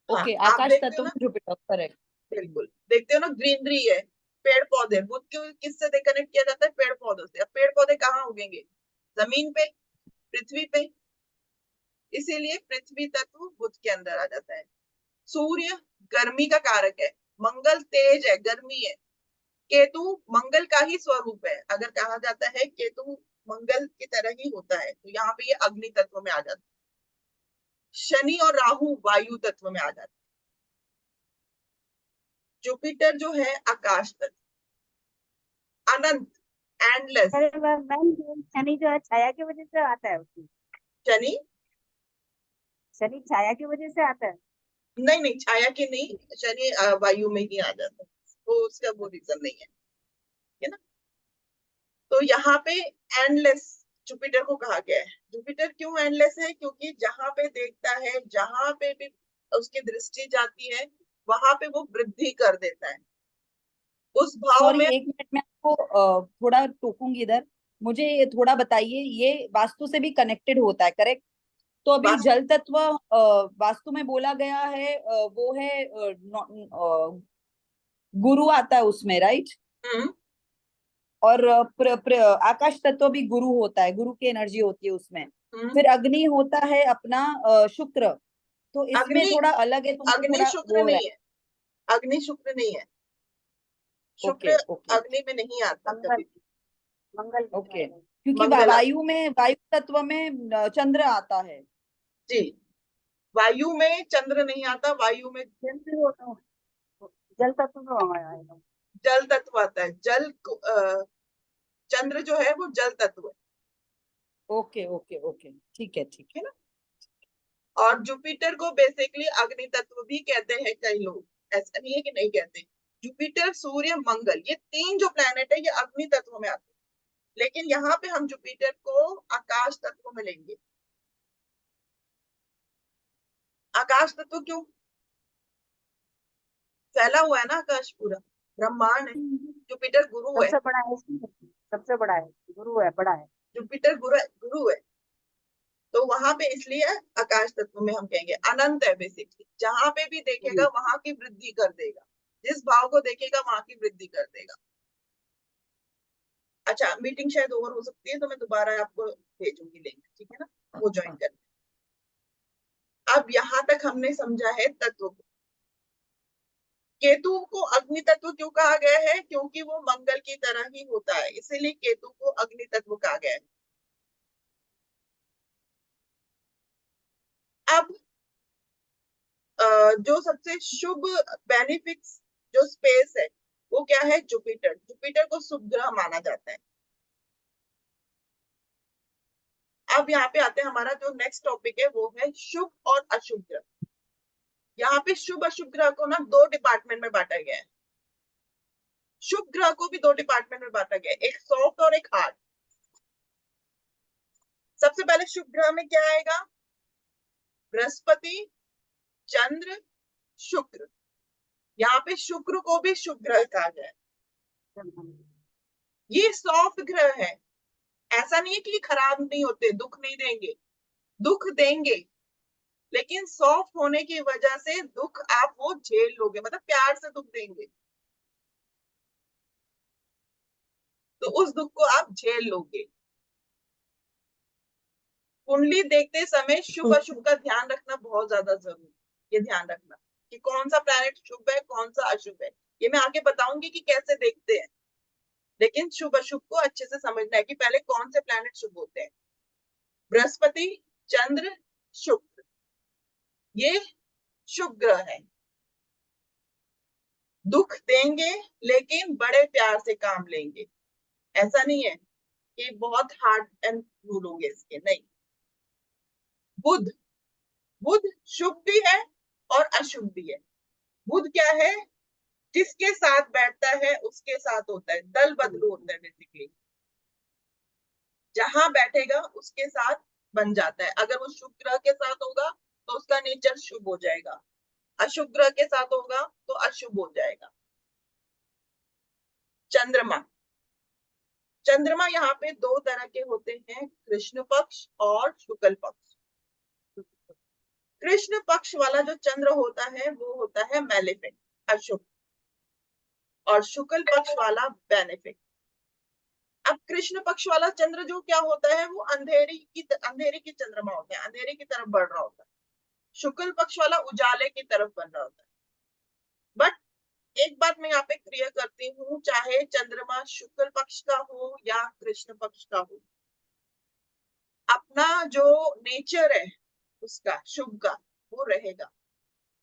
हाँ, ओके, आप आकाश देखते हो तत्व ना, में जुपिटर, करेक्ट। बिल्कुल देखते हो ना, ग्रीनरी है, पेड़ पौधे। बुध को किससे कनेक्ट किया जाता है? पेड़ पौधों से। अब पेड़ पौधे कहाँ उगेंगे? जमीन पे, पृथ्वी पे। इसीलिए पृथ्वी तत्व बुध के अंदर आ जाता है। सूर्य गर्मी का कारक है। मंगल तेज है, गर्मी है। केतु मंगल का ही स्वरूप है। अगर कहा जाता है केतु मंगल की तरह ही होता है, तो यहाँ पे ये अग्नि तत्व में आ जाता है। शनि और राहु वायु तत्व में आ जाते हैं। जुपिटर जो है आकाश तत्व, अनंत, एंडलेस। अरे मैम, शनि जो है छाया की वजह से आता है उसकी। शनि, शनि छाया की वजह से आता है। नहीं नहीं, छाया की नहीं, शनि वायु में ही आ जाता है। वो उसका वो रीजन नहीं है ना। तो यहाँ पे एंडलेस जुपिटर को कहा गया है। जुपिटर क्यों एंडलेस है? क्योंकि जहां पे देखता है, जहां पे भी उसकी दृष्टि जाती है, वहां पे वो वृद्धि कर देता है उस भाव सॉरी, में। एक मिनट में आपको थोड़ा टोकूंगी इधर। मुझे ये थोड़ा बताइए, ये वास्तु से भी कनेक्टेड होता है, करेक्ट? तो अभी वास्तु, जल तत्व वास्तु में बोला गया है, वो है गुरु आता है उसमें, राइट? हम्म, और आकाश तत्व भी गुरु होता है, गुरु की एनर्जी होती है उसमें। हम्म। फिर अग्नि होता है अपना शुक्र। तो इसमें अग्नि, थोड़ा अलग है, तो मुझे अग्नि थोड़ा शुक्र वो हो रहा नहीं है। अग्नि शुक्र नहीं है। है। शुक्र ओके ओके अग्नि में नहीं आता मंगल, कभी भी। मंगल की ओके। तरह है। क्योंकि मंगल आता। वायु में, वायु तत्व में चंद्र आता है। जी, वायु में चंद्र नहीं आता। वायु में चंद्र हो तो जल तत्व में आएगा। जल तत्व आता है। चंद्र जो है वो जल तत्व ओके ओके ओके, ठीक है, ठीक है ना। और जुपिटर को बेसिकली अग्नि तत्व भी कहते हैं कई लोग, ऐसा नहीं है कि नहीं कहते। जुपिटर, सूर्य, मंगल, ये 3 जो प्लैनेट है ये अग्नि तत्व में आते हैं। लेकिन यहाँ पे हम जुपिटर को आकाश तत्व में लेंगे। आकाश तत्व क्यों? फैला हुआ है ना आकाश पूरा, ब्रह्मांड है। जुपिटर गुरु है, सबसे बड़ा है इसमें, सबसे बड़ा है, गुरु है, बड़ा है। जुपिटर गुरु है। तो वहां पे इसलिए आकाश तत्व में हम कहेंगे अनंत है बेसिकली, जहां पे भी देखेगा वहां की वृद्धि कर देगा, जिस भाव को देखेगा वहां की वृद्धि कर देगा। अच्छा, मीटिंग शायद ओवर हो सकती है, तो मैं दोबारा आपको भेजूंगी लिंक, ठीक है ना, वो ज्वाइन कर। अब यहाँ तक हमने समझा है तत्व को। केतु को अग्नि तत्व क्यों कहा गया है? क्योंकि वो मंगल की तरह ही होता है, इसीलिए केतु को अग्नि तत्व कहा गया है। अब जो सबसे शुभ बेनिफिट्स जो स्पेस है वो क्या है? जुपिटर। जुपिटर को शुभ ग्रह माना जाता है। अब यहाँ पे आते हैं, हमारा जो नेक्स्ट टॉपिक है वो है शुभ और अशुभ ग्रह। यहाँ पे शुभ अशुभ ग्रह को ना दो डिपार्टमेंट में बांटा गया है। शुभ ग्रह को भी दो डिपार्टमेंट में बांटा गया है, एक सॉफ्ट और एक हार्ड। सबसे पहले शुभ ग्रह में क्या आएगा? बृहस्पति, चंद्र, शुक्र। यहाँ पे शुक्र को भी शुभ ग्रह कहा गया है। ये सॉफ्ट ग्रह है, ऐसा नहीं है कि खराब नहीं होते, दुख नहीं देंगे, दुख देंगे, लेकिन सॉफ्ट होने की वजह से दुख आप वो झेल लोगे, मतलब प्यार से दुख देंगे तो उस दुख को आप झेल लोगे। कुंडली देखते समय शुभ अशुभ का ध्यान रखना बहुत ज्यादा जरूरी है। ये ध्यान रखना कि कौन सा प्लैनेट शुभ है, कौन सा अशुभ है। ये मैं आगे बताऊंगी कि कैसे देखते हैं, लेकिन शुभ अशुभ को अच्छे से समझना है कि पहले कौन से प्लैनेट शुभ होते हैं। बृहस्पति, चंद्र, शुक्र, ये शुभ ग्रह है। दुख देंगे लेकिन बड़े प्यार से काम लेंगे, ऐसा नहीं है कि बहुत हार्ड एंड रूल होंगे इसके, नहीं। बुध, बुध शुभ भी है और अशुभ भी है। बुध क्या है? जिसके साथ बैठता है उसके साथ होता है, दल बदलू होता है बेसिकली। जहां बैठेगा उसके साथ बन जाता है। अगर वो शुभ ग्रह के साथ होगा तो उसका नेचर शुभ हो जाएगा, अशुभ ग्रह के साथ होगा तो अशुभ हो जाएगा। चंद्रमा, चंद्रमा यहाँ पे दो तरह के होते हैं, कृष्ण पक्ष और शुक्ल पक्ष। कृष्ण पक्ष वाला जो चंद्र होता है वो होता है मैलेफिक, अशुभ, और शुक्ल पक्ष वाला बेनिफिक। अब कृष्ण पक्ष वाला चंद्र जो क्या होता है, वो अंधेरे की चंद्रमा होता है, अंधेरे की तरफ बढ़ रहा होता है। शुक्ल पक्ष वाला उजाले की तरफ बन रहा होता है। बट एक बात मैं यहाँ पे क्लियर करती हूँ, चाहे चंद्रमा शुक्ल पक्ष का हो या कृष्ण पक्ष का हो, अपना जो नेचर है उसका शुभ का वो रहेगा।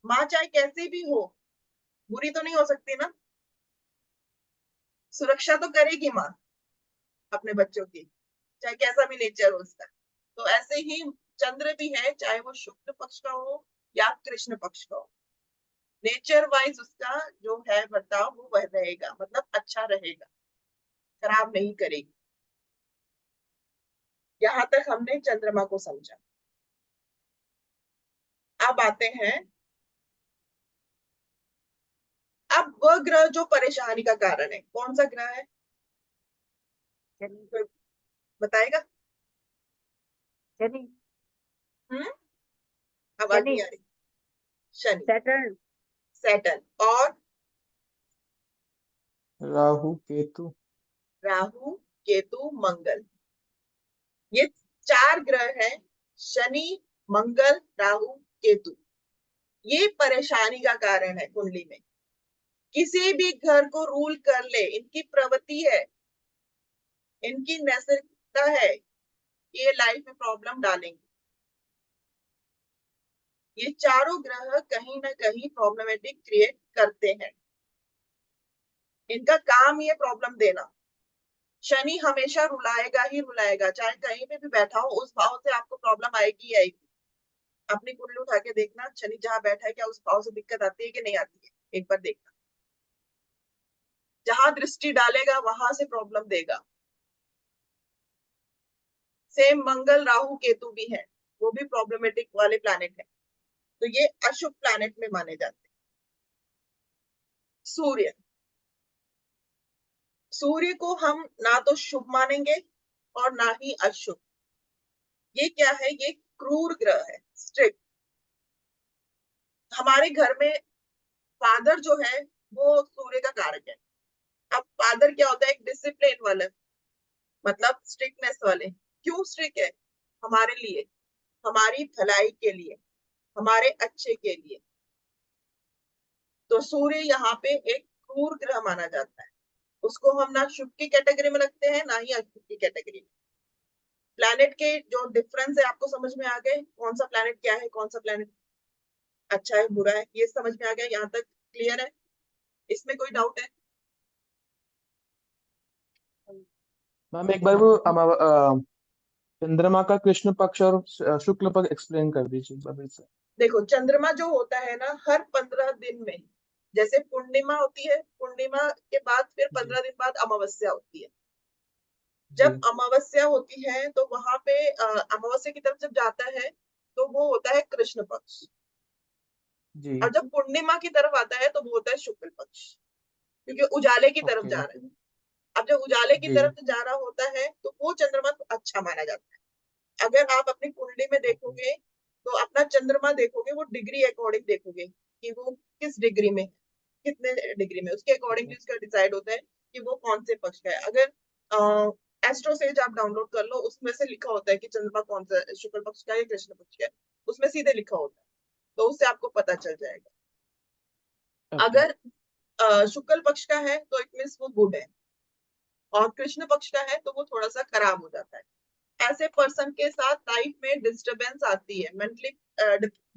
माँ चाहे कैसे भी हो, बुरी तो नहीं हो सकती ना, सुरक्षा तो करेगी माँ अपने बच्चों की, चाहे कैसा भी नेचर हो उसका। तो ऐसे ही चंद्र भी है, चाहे वो शुक्ल पक्ष का हो या कृष्ण पक्ष का हो, नेचर वाइज उसका जो है बर्ताव वो वह रहेगा, मतलब अच्छा रहेगा, खराब नहीं करेगी। यहां तक हमने चंद्रमा को समझा। अब आते हैं, अब वह ग्रह जो परेशानी का कारण है, कौन सा ग्रह है शनि, कोई बताएगा? शनि, हम्म, आवाज शनि, नहीं आ रही। शनि, सैटर्न, सैटर्न, और राहु, केतु। राहु, केतु, मंगल। ये चार ग्रह हैं, शनि, मंगल, राहु, केतु। ये परेशानी का कारण है कुंडली में। किसी भी घर को रूल कर ले, इनकी प्रवृत्ति है, इनकी नैसर्गिकता है, ये लाइफ में प्रॉब्लम डालेंगे। ये चारों ग्रह कहीं ना कहीं प्रॉब्लमेटिक क्रिएट करते हैं, इनका काम ये प्रॉब्लम देना। शनि हमेशा रुलाएगा ही रुलाएगा, चाहे कहीं पे भी बैठा हो, उस भाव से आपको प्रॉब्लम आएगी ही आएगी। अपनी कुंडली उठा के देखना, शनि जहां बैठा है क्या उस भाव से दिक्कत आती है कि नहीं आती है, एक बार देखना। जहां दृष्टि डालेगा वहां से प्रॉब्लम देगा। सेम मंगल, राहु, केतु भी है, वो भी प्रॉब्लमेटिक वाले प्लैनेट है, तो ये अशुभ प्लैनेट में माने जाते हैं। सूर्य, सूर्य को हम ना तो शुभ मानेंगे और ना ही अशुभ। ये क्या है? ये क्रूर ग्रह है, स्ट्रिक्ट। हमारे घर में फादर जो है वो सूर्य का कारक है। अब फादर क्या होता है? एक डिसिप्लिन वाले, मतलब स्ट्रिक्टनेस वाले। क्यों स्ट्रिक्ट है? हमारे लिए, हमारी भलाई के लिए, हमारे अच्छे के लिए। तो सूर्य यहाँ पे एक क्रूर ग्रह माना जाता है। उसको हम ना शुभ की कैटेगरी में रखते हैं, ना ही अशुभ की कैटेगरी में। प्लैनेट के जो डिफरेंस है आपको समझ में आ गए? कौन सा प्लैनेट क्या है, कौन सा प्लैनेट अच्छा है, बुरा है, ये समझ में आ गया? यहाँ तक क्लियर है? इसमें कोई डाउट है? मैम एक बार वो चंद्रमा का कृष्ण पक्ष और शुक्ल पक्ष एक्सप्लेन कर दीजिए एक बार फिर से। देखो, चंद्रमा जो होता है ना, हर 15 दिन में, जैसे पूर्णिमा होती है, पूर्णिमा के बाद फिर 15 दिन बाद अमावस्या होती है। जब जी अमावस्या होती है तो वहां पे अमावस्या की तरफ जब जाता है तो वो होता है कृष्ण पक्ष, जी और जब पूर्णिमा की तरफ आता है तो वो होता है शुक्ल पक्ष, क्योंकि उजाले की तरफ ओके जा रहे हैं। अब जब उजाले की जी तरफ जा रहा होता है तो वो चंद्रमा अच्छा माना जाता है। अगर आप अपनी कुंडली में ओके देखोगे तो अपना चंद्रमा देखोगे, वो डिग्री अकॉर्डिंग देखोगे कि वो किस डिग्री में, कितने डिग्री में, उसके अकॉर्डिंगली उसका डिसाइड होता है कि वो कौन से पक्ष का है। अगर एस्ट्रोसेज आप डाउनलोड कर लो, उसमें से लिखा होता है कि चंद्रमा कौन सा शुक्ल पक्ष का है या कृष्ण पक्ष का है, उसमें सीधे लिखा होता है, तो उससे आपको पता चल जाएगा। ओके अगर शुक्ल पक्ष का है तो इट मीन्स वो गुड है, और कृष्ण पक्ष का है तो वो थोड़ा सा खराब हो जाता है। ऐसे पर्सन के साथ लाइफ में डिस्टरबेंस आती है, मेंटली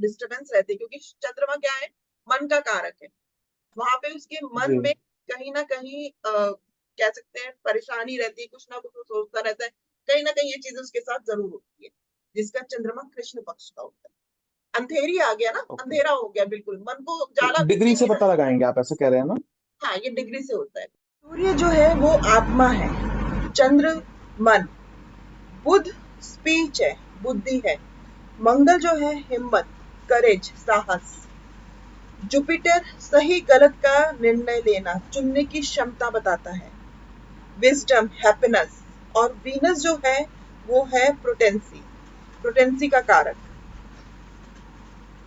डिस्टरबेंस रहती है, क्योंकि चंद्रमा क्या है? मन का कारक है। वहां पे उसके मन जी में कहीं ना कहीं कह सकते हैं परेशानी रहती है, कुछ ना कुछ वो सोचता रहता है, कहीं ना कहीं ये चीजें उसके साथ जरूर होती है, जिसका चंद्रमा कृष्ण पक्ष का होता है। अंधेरी आ गया ना, ओके अंधेरा हो गया, बिल्कुल मन को तो जाला भी डिग्री से नहीं पता रहा। लगाएंगे आप ऐसा कह रहे हैं ना? हाँ, ये डिग्री से होता है। सूर्य जो है वो आत्मा है, चंद्र मन, बुध स्पीच है, बुद्धि है, मंगल जो है हिम्मत, करेज, साहस, जुपिटर सही गलत का निर्णय लेना, चुनने की क्षमता बताता है, विजडम, हैप्पीनेस, और वीनस जो है वो है प्रोटेंसी, प्रोटेंसी का कारक।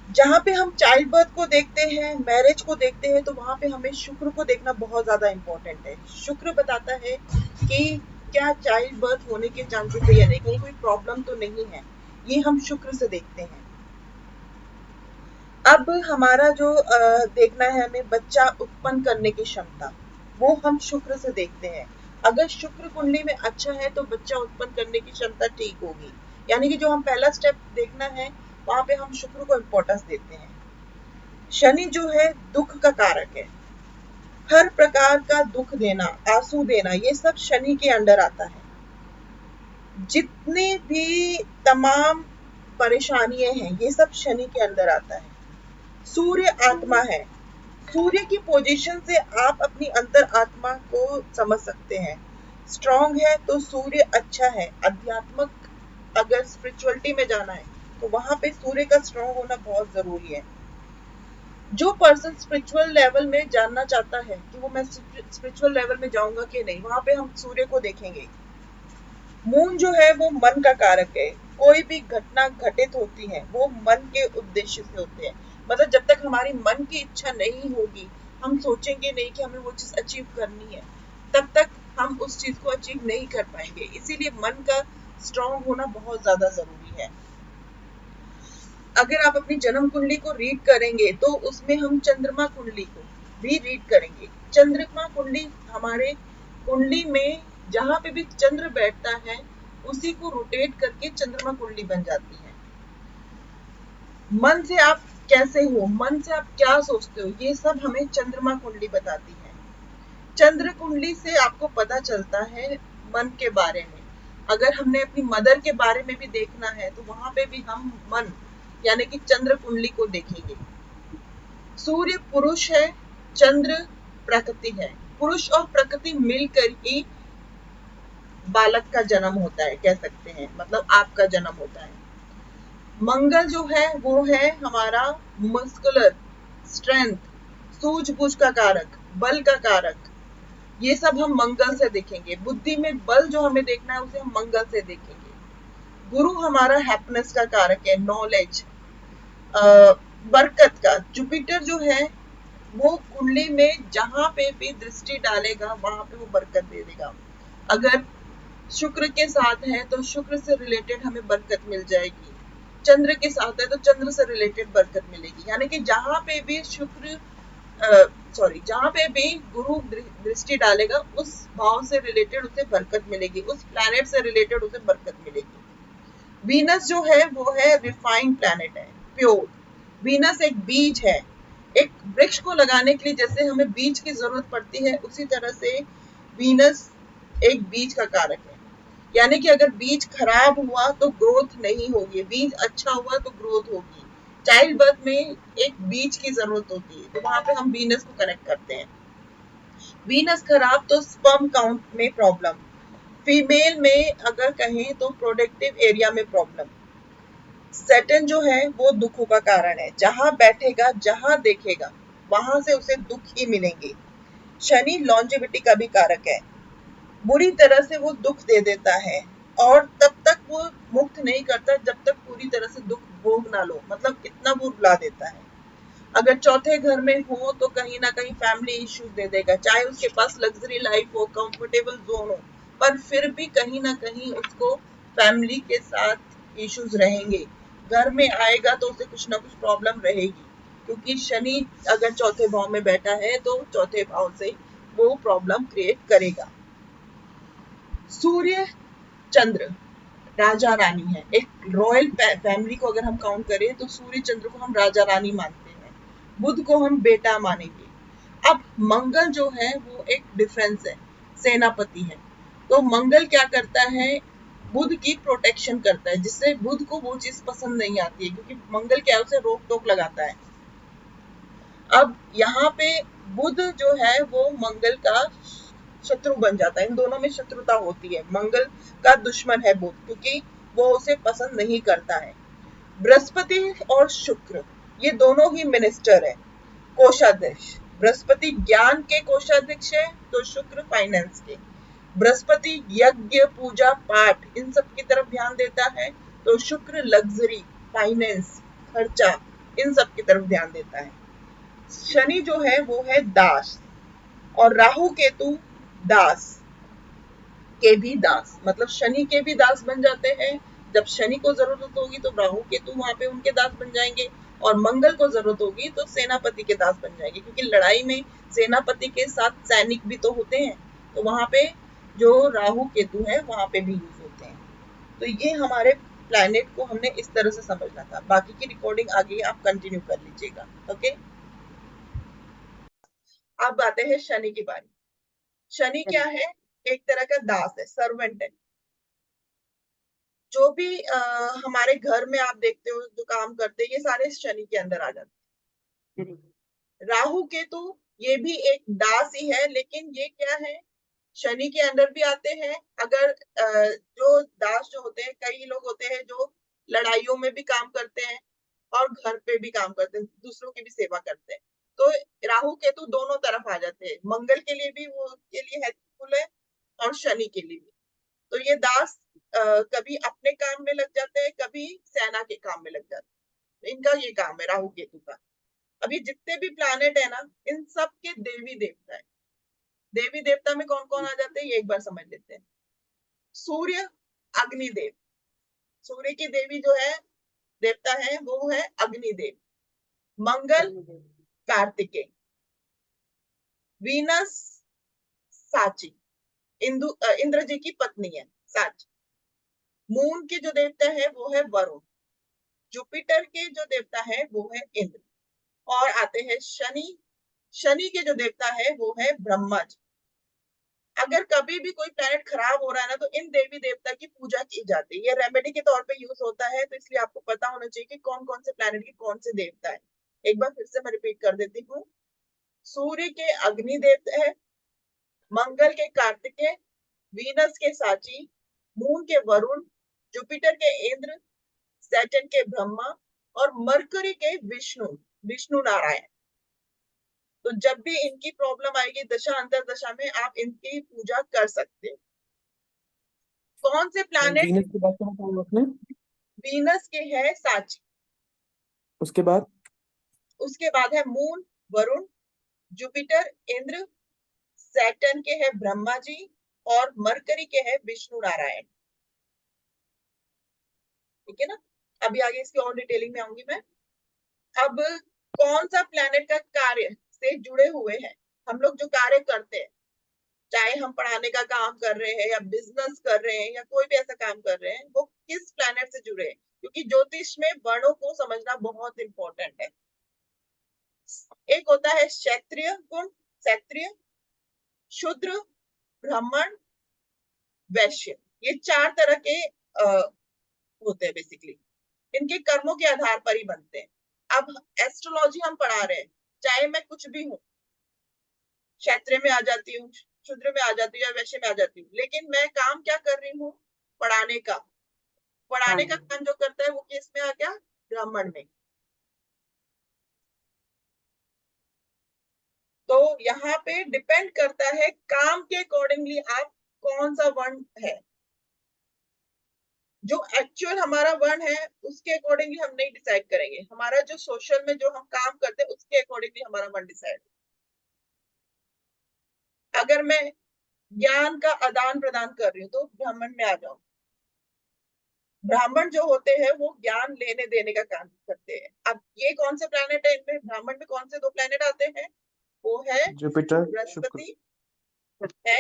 जहाँ पे हम चाइल्ड बर्थ को देखते हैं, मैरिज को देखते हैं, तो वहां पे हमें शुक्र को देखना बहुत ज्यादा इंपॉर्टेंट है। शुक्र बताता है कि क्या चाइल्ड बर्थ होने के चांसेस है या नहीं, कहीं कोई प्रॉब्लम तो नहीं है, ये हम शुक्र से देखते हैं। अब हमारा जो देखना है हमें बच्चा उत्पन्न करने की क्षमता, वो हम शुक्र से देखते हैं। अगर शुक्र कुंडली में अच्छा है तो बच्चा उत्पन्न करने की क्षमता ठीक होगी, यानी कि जो हम पहला स्टेप देखना है वहां पे हम शुक्र को इम्पोर्टेंस देते हैं। शनि जो है दुख का कारक है, हर प्रकार का दुख देना, आंसू देना, ये सब शनि के अंडर आता है। जितनी भी तमाम परेशानियां हैं ये सब शनि के अंदर आता है। सूर्य आत्मा है, सूर्य की पोजीशन से आप अपनी अंतर आत्मा को समझ सकते हैं। स्ट्रॉन्ग है तो सूर्य अच्छा है। अध्यात्मक अगर स्पिरिचुअलिटी में जाना है तो वहां पे सूर्य का स्ट्रॉन्ग होना बहुत जरूरी है। जो पर्सन स्पिरिचुअल लेवल में जानना चाहता है कि वो मैं स्पिरिचुअल लेवल में जाऊंगा कि नहीं, वहां पे हम सूर्य को देखेंगे। मून जो है वो मन का कारक है। कोई भी घटना घटित होती है वो मन के उद्देश्य से होते हैं, मतलब जब तक हमारी मन की इच्छा नहीं होगी, हम सोचेंगे नहीं कि हमें वो चीज अचीव करनी है, तब तक हम उस चीज को अचीव नहीं कर पाएंगे। इसीलिए मन का स्ट्रॉन्ग होना बहुत ज्यादा जरूरी है। अगर आप अपनी जन्म कुंडली को रीड करेंगे तो उसमें हम चंद्रमा कुंडली को भी रीड करेंगे। चंद्रमा कुंडली हमारे कुंडली में जहां पे भी चंद्र बैठता है उसी को रोटेट करके चंद्रमा कुंडली बन जाती है। मन से आप कैसे हो, मन से आप क्या सोचते हो, ये सब हमें चंद्रमा कुंडली बताती है। चंद्र कुंडली से आपको पता चलता है मन के बारे में। अगर हमने अपनी मदर के बारे में भी देखना है तो वहां पे भी हम मन यानी कि चंद्र कुंडली को देखेंगे। सूर्य पुरुष है, चंद्र प्रकृति है। पुरुष और प्रकृति मिलकर ही बालक का जन्म होता है, कह सकते हैं, मतलब आपका जन्म होता है। मंगल जो है वो है हमारा मस्कुलर स्ट्रेंथ, सूझबूझ का कारक, बल का कारक, ये सब हम मंगल से देखेंगे। बुद्धि में बल जो हमें देखना है उसे हम मंगल से देखेंगे। गुरु हमारा हैप्पीनेस का कारक है, नॉलेज, बरकत का। जुपिटर जो है वो कुंडली में जहां पे भी दृष्टि डालेगा वहां पे वो बरकत दे देगा। अगर शुक्र के साथ है तो शुक्र से रिलेटेड हमें बरकत मिल जाएगी। चंद्र के साथ है तो चंद्र से रिलेटेड बरकत मिलेगी। यानी कि जहां पे भी जहां पे भी गुरु दृष्टि डालेगा उस भाव से रिलेटेड उसे बरकत मिलेगी, उस प्लैनेट से रिलेटेड उसे बरकत मिलेगी। वीनस जो है वो है रिफाइंड प्लैनेट है, प्योर। वीनस एक बीज है। एक वृक्ष को लगाने के लिए जैसे हमें बीज की जरूरत पड़ती है, उसी तरह से वीनस एक बीज का कारक है। यानी कि अगर बीज खराब हुआ तो ग्रोथ नहीं होगी, बीज अच्छा हुआ तो ग्रोथ होगी। चाइल्ड बर्थ में एक बीज की जरूरत होती है, तो वहां पे हम वीनस को कनेक्ट करते हैं। वीनस खराब तो स्पर्म काउंट में प्रॉब्लम, फीमेल में अगर कहें तो प्रोडक्टिव एरिया में प्रॉब्लम। सैटर्न जो है वो दुखों का कारण है, जहां बैठेगा जहां देखेगा वहां से उसे दुख ही मिलेंगे। शनि लॉन्जेविटी का भी कारक है, बुरी तरह से वो दुख दे देता है और तब तक वो मुक्त नहीं करता जब तक पूरी तरह से दुख भोग ना लो, मतलब इतना वो रुला देता है। अगर चौथे घर में हो तो कहीं ना कहीं फैमिली इश्यूज दे देगा, चाहे उसके पास लग्जरी लाइफ हो, कंफर्टेबल जोन हो, पर फिर भी कहीं ना कहीं उसको फैमिली के साथ इश्यूज रहेंगे। घर में आएगा तो उसे कुछ ना कुछ प्रॉब्लम रहेगी, क्योंकि शनि अगर चौथे भाव में बैठा है तो चौथे भाव से वो प्रॉब्लम क्रिएट करेगा। सूर्य चंद्र राजा रानी है। एक रॉयल फैमिली को अगर हम काउंट करें तो सूर्य चंद्र को हम राजा रानी मानते हैं, बुध को हम बेटा मानेंगे। अब मंगल जो है वो एक डिफरेंस है, सेनापति है। तो मंगल क्या करता है, बुध की प्रोटेक्शन करता है, जिससे बुध को वो चीज पसंद नहीं आती है, क्योंकि मंगल क्या है उसे रोक टोक लगाता है। अब यहाँ पे बुध जो है वो मंगल का शत्रु बन जाता है, इन दोनों में शत्रुता होती है, मंगल का दुश्मन है बुध, क्योंकि वो उसे पसंद नहीं करता है। बृहस्पति और शुक्र ये दोनों ही मिनिस्टर है, कोषाध्यक्ष। बृहस्पति ज्ञान के कोषाध्यक्ष है तो शुक्र फाइनेंस के। बृहस्पति यज्ञ पूजा पाठ इन सब की तरफ ध्यान देता है, तो शुक्र लग्जरी, फाइनेंस, खर्चा इन सब की तरफ ध्यान देता है। शनि जो है वो है दास, और राहु केतु दास के भी दास, मतलब शनि के भी दास बन जाते हैं। जब शनि को जरूरत होगी तो राहु केतु वहां पे उनके दास बन जाएंगे, और मंगल को जरूरत होगी तो सेनापति के दास बन जाएंगे, क्योंकि लड़ाई में सेनापति के साथ सैनिक भी तो होते हैं, तो वहां पे जो राहु केतु है वहां पे भी यूज होते हैं। तो ये हमारे प्लैनेट को हमने इस तरह से समझना था। बाकी की रिकॉर्डिंग आगे आप कंटिन्यू कर लीजिएगा। ओके, अब आते हैं शनि की बारी। शनि क्या है, एक तरह का दास है, सर्वेंट है। जो भी हमारे घर में आप देखते हो जो काम करते हैं, ये सारे शनि के अंदर आ जाते हैं। राहु केतु ये भी एक दास ही है, लेकिन ये क्या है, शनि के अंदर भी आते हैं। अगर जो दास जो होते हैं, कई लोग होते हैं जो लड़ाइयों में भी काम करते हैं और घर पे भी काम करते हैं, दूसरों की भी सेवा करते हैं। तो राहु केतु दोनों तरफ आ जाते हैं, मंगल के लिए भी वो के लिए हेल्पफुल है और शनि के लिए भी। तो ये दास कभी अपने काम में लग जाते हैं, कभी सेना के काम में लग जाते हैं। इनका ये काम है राहु केतु का। अभी जितने भी प्लैनेट है ना, इन सब के देवी देवता है। देवी देवता में कौन कौन आ जाते हैं ये एक बार समझ लेते हैं। सूर्य अग्निदेव, सूर्य की देवी जो है देवता है वो है अग्निदेव। मंगल कार्तिकेय, वीनस साची, इंद्र जी की पत्नी है साची। मून के जो देवता है वो है वरुण। जुपिटर के जो देवता है वो है इंद्र। और आते हैं शनि, शनि के जो देवता है वो है ब्रह्मा जी। अगर कभी भी कोई प्लैनेट खराब हो रहा है ना, तो इन देवी देवता की पूजा की जाती है। ये रेमेडी के तौर पे यूज होता है, तो इसलिए आपको पता होना चाहिए कि कौन कौन से प्लैनेट की कौन से देवता है। एक बार फिर से मैं रिपीट कर देती हूँ। सूर्य के अग्नि देवता है, मंगल के कार्तिकेय, वीनस के साची, मून के वरुण, जुपिटर के इंद्र, सैटर्न के ब्रह्मा और मरकरी के विष्णु, विष्णु नारायण। तो जब भी इनकी प्रॉब्लम आएगी दशा अंतर दशा में, आप इनकी पूजा कर सकते हो। कौन से प्लैनेट वीनस के बाद क्या बताया आपने? वीनस के है साची, उसके बाद उसके बाद है moon Varun, Jupiter Indra, Saturn के है ब्रह्मा जी, और मरकरी के है विष्णु नारायण। ठीक है ना। अभी आगे इसकी और डिटेलिंग में आऊंगी मैं। अब कौन सा प्लैनेट का कार्य से जुड़े हुए हैं, हम लोग जो कार्य करते हैं, चाहे हम पढ़ाने का काम कर रहे हैं या बिजनेस कर रहे हैं या कोई भी ऐसा काम कर रहे हैं, वो किस प्लैनेट से जुड़े हैं? क्योंकि ज्योतिष में वर्णों को समझना बहुत इंपॉर्टेंट है। एक होता है क्षत्रिय गुण, क्षत्रिय, शूद्र, ब्राह्मण, वैश्य। ये 4 तरह के होते हैं बेसिकली। इनके कर्मों के आधार पर ही बनते हैं। अब एस्ट्रोलॉजी हम पढ़ा रहे हैं, चाहे मैं कुछ भी हूँ, क्षत्रिय में आ जाती हूँ, शूद्र में आ जाती हूँ या वैश्य में आ जाती हूँ, लेकिन मैं काम क्या कर रही हूँ? पढ़ाने का। पढ़ाने का काम जो करता है वो किस में आ गया? ब्राह्मण में। तो यहाँ पे डिपेंड करता है काम के अकॉर्डिंगली आप कौन सा वर्ण है। जो एक्चुअल हमारा वर्ण है उसके अकॉर्डिंगली हम नहीं डिसाइड करेंगे, हमारा जो सोशल में जो हम काम करते हैं उसके अकॉर्डिंगली हमारा वर्ण डिसाइड। अगर मैं ज्ञान का आदान प्रदान कर रही हूँ तो ब्राह्मण में आ जाऊं। ब्राह्मण जो होते हैं वो ज्ञान लेने देने का काम करते हैं। अब ये कौन से प्लैनेट है इनमें? ब्राह्मण में कौन से 2 प्लैनेट आते हैं? वो है जुपिटर शुक्र। बृहस्पति है,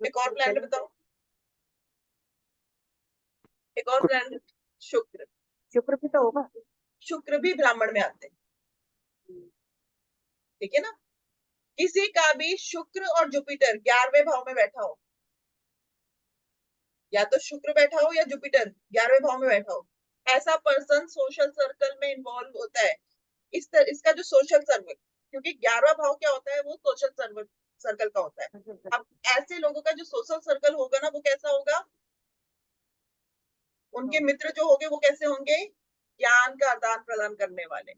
एक और प्लैनेट बताओ, एक और प्लैनेट शुक्र। शुक्र भी तो होगा। शुक्र भी ब्राह्मण में आते हैं। ठीक है ना। किसी का भी शुक्र और जुपिटर 11वें भाव में बैठा हो, या तो शुक्र बैठा हो या जुपिटर 11वें भाव में बैठा हो, ऐसा पर्सन सोशल सर्कल में इन्वॉल्व होता है। इसका जो सोशल सर्कल, क्योंकि 11वां भाव क्या होता है? वो सोशल सर्कल का होता है। अब ऐसे लोगों का जो सोशल सर्कल होगा ना, वो कैसा होगा? उनके मित्र जो होंगे वो कैसे होंगे? ज्ञान का आदान प्रदान करने वाले,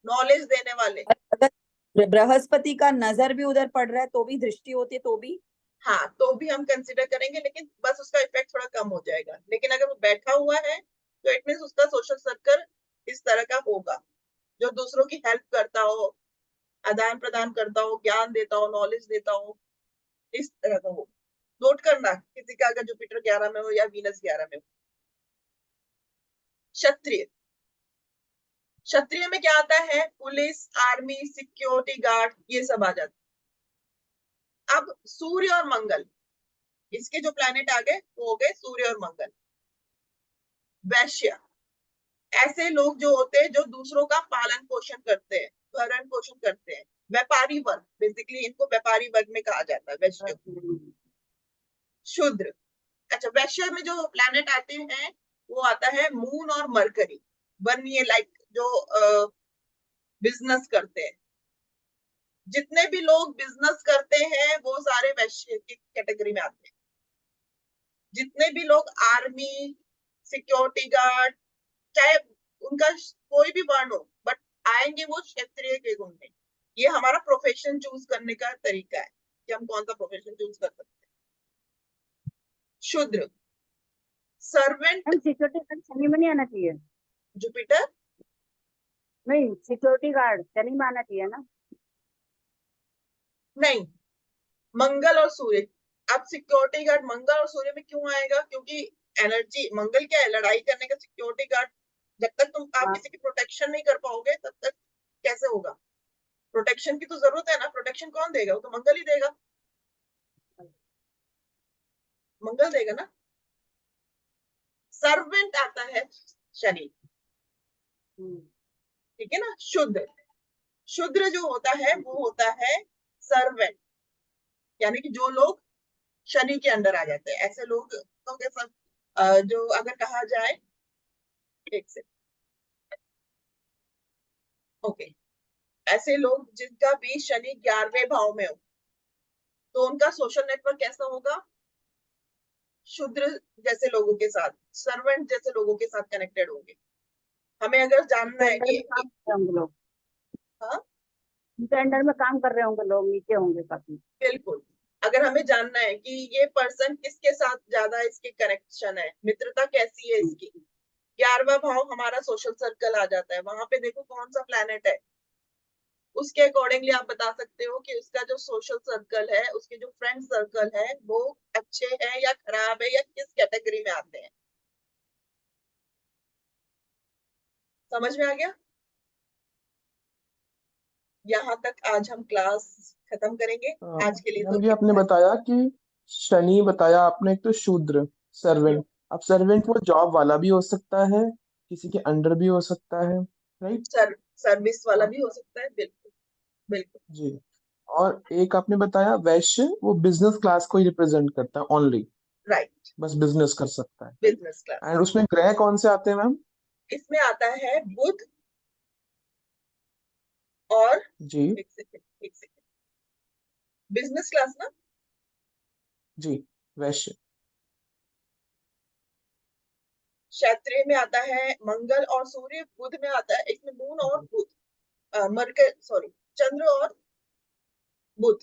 नॉलेज देने वाले। अगर बृहस्पति का नजर भी उधर पड़ रहा है तो भी, दृष्टि होती है तो भी, हाँ, तो भी हम कंसिडर करेंगे, लेकिन बस उसका इफेक्ट थोड़ा कम हो जाएगा। लेकिन अगर वो बैठा हुआ है तो इट मीन्स उसका सोशल सर्कल इस तरह का होगा, जो दूसरों की हेल्प करता हो, आदान प्रदान करता हो, ज्ञान देता हो, नॉलेज देता हो, इस तरह का हो। नोट करना किसी का अगर जुपिटर 11 में हो या वीनस 11 में हो। क्षत्रिय, क्षत्रिय में क्या आता है? पुलिस, आर्मी, सिक्योरिटी गार्ड, ये सब आ जाता है। अब सूर्य और मंगल, इसके जो प्लैनेट आ गए वो हो गए सूर्य और मंगल। वैश्य, ऐसे लोग जो होते हैं जो दूसरों का पालन पोषण करते हैं, भरण पोषण करते हैं। व्यापारी वर्ग, बेसिकली इनको व्यापारी वर्ग में कहा जाता है वैश्य। शूद्र, अच्छा, वैश्य में जो प्लैनेट आते हैं वो आता है मून और मरकरी। वन ये लाइक जो बिजनेस करते हैं, जितने भी लोग बिजनेस करते हैं वो सारे वैश्य की कैटेगरी में आते हैं। जितने भी लोग आर्मी, सिक्योरिटी गार्ड, चाहे उनका कोई भी वर्ण हो, बट आएंगे वो क्षत्रिय के गुण में। ये हमारा प्रोफेशन चूज करने का तरीका है कि हम कौन सा प्रोफेशन चूज कर सकते हैं। शूद्र, सर्वेंट, हम सिक्योरिटी गार्ड शनि में नहीं आना चाहिए। जुपिटर नहीं, सिक्योरिटी गार्ड शनि में आना चाहिए ना। नहीं, मंगल और सूर्य। अब सिक्योरिटी गार्ड मंगल और सूर्य में क्यों आएगा? क्योंकि एनर्जी, मंगल क्या है? लड़ाई करने का। सिक्योरिटी गार्ड, जब तक आप हाँ। किसी की प्रोटेक्शन नहीं कर पाओगे तब तक कैसे होगा? प्रोटेक्शन की तो जरूरत है ना। प्रोटेक्शन कौन देगा? वो तो मंगल ही देगा, मंगल देगा ना। सर्वेंट आता है शनि। ठीक है ना। शुद्र, शुद्र जो होता है वो होता है सर्वेंट, यानी कि जो लोग शनि के अंडर आ जाते हैं, ऐसे लोग तो के सब जो अगर कहा जाए, एक से ओके, ऐसे लोग जिनका भी शनि 11वें भाव में हो तो उनका सोशल नेटवर्क कैसा होगा? शूद्र जैसे लोगों के साथ, सर्वेंट जैसे लोगों के साथ कनेक्टेड होंगे। हमें अगर जानना है अंडर कि में काम करते हैं हम लोग। हाँ, उनके अंडर में काम कर रहे होंगे लोग, नीचे होंगे काफी। बिल्कुल। अगर हमें जानना है कि ये पर्सन किसके साथ ज्यादा इसके कनेक्शन है, मित्रता कैसी है इसकी, 11वां भाव हमारा सोशल सर्कल आ जाता है, वहां पे देखो कौन सा प्लैनेट है, उसके अकॉर्डिंगली आप बता सकते हो कि उसका जो सोशल सर्कल है, उसके जो फ्रेंड सर्कल है, वो अच्छे हैं या खराब है या किस कैटेगरी में आते हैं। समझ में आ गया? यहाँ तक आज हम क्लास खत्म करेंगे। आज के लिए तो मैम ये आपने इतना ही। बताया कि शनि बताया आपने, एक तो शूद्र सर्वेंट। अब सर्वेंट वो जॉब वाला भी हो सकता है, किसी के अंडर भी हो सकता है, राइट? सर्विस वाला और भी हो सकता है, बिल्कुल बिल्कुल। जी, और एक आपने बताया वैश्य, वो बिजनेस क्लास को ही रिप्रेजेंट करता है ओनली, राइट, बस बिजनेस कर सकता है, राइट? Business class. एंड उसमें ग्रह कौन से आते हैं मैम? इसमें आता है बुध और जी एक सेकेंड, एक सेकेंड, बिजनेस क्लास ना, जी, वैश्य। क्षत्रिय में आता है मंगल और सूर्य, बुध में आता है, इसमें मून और बुध, मरकर सॉरी, चंद्र और बुध।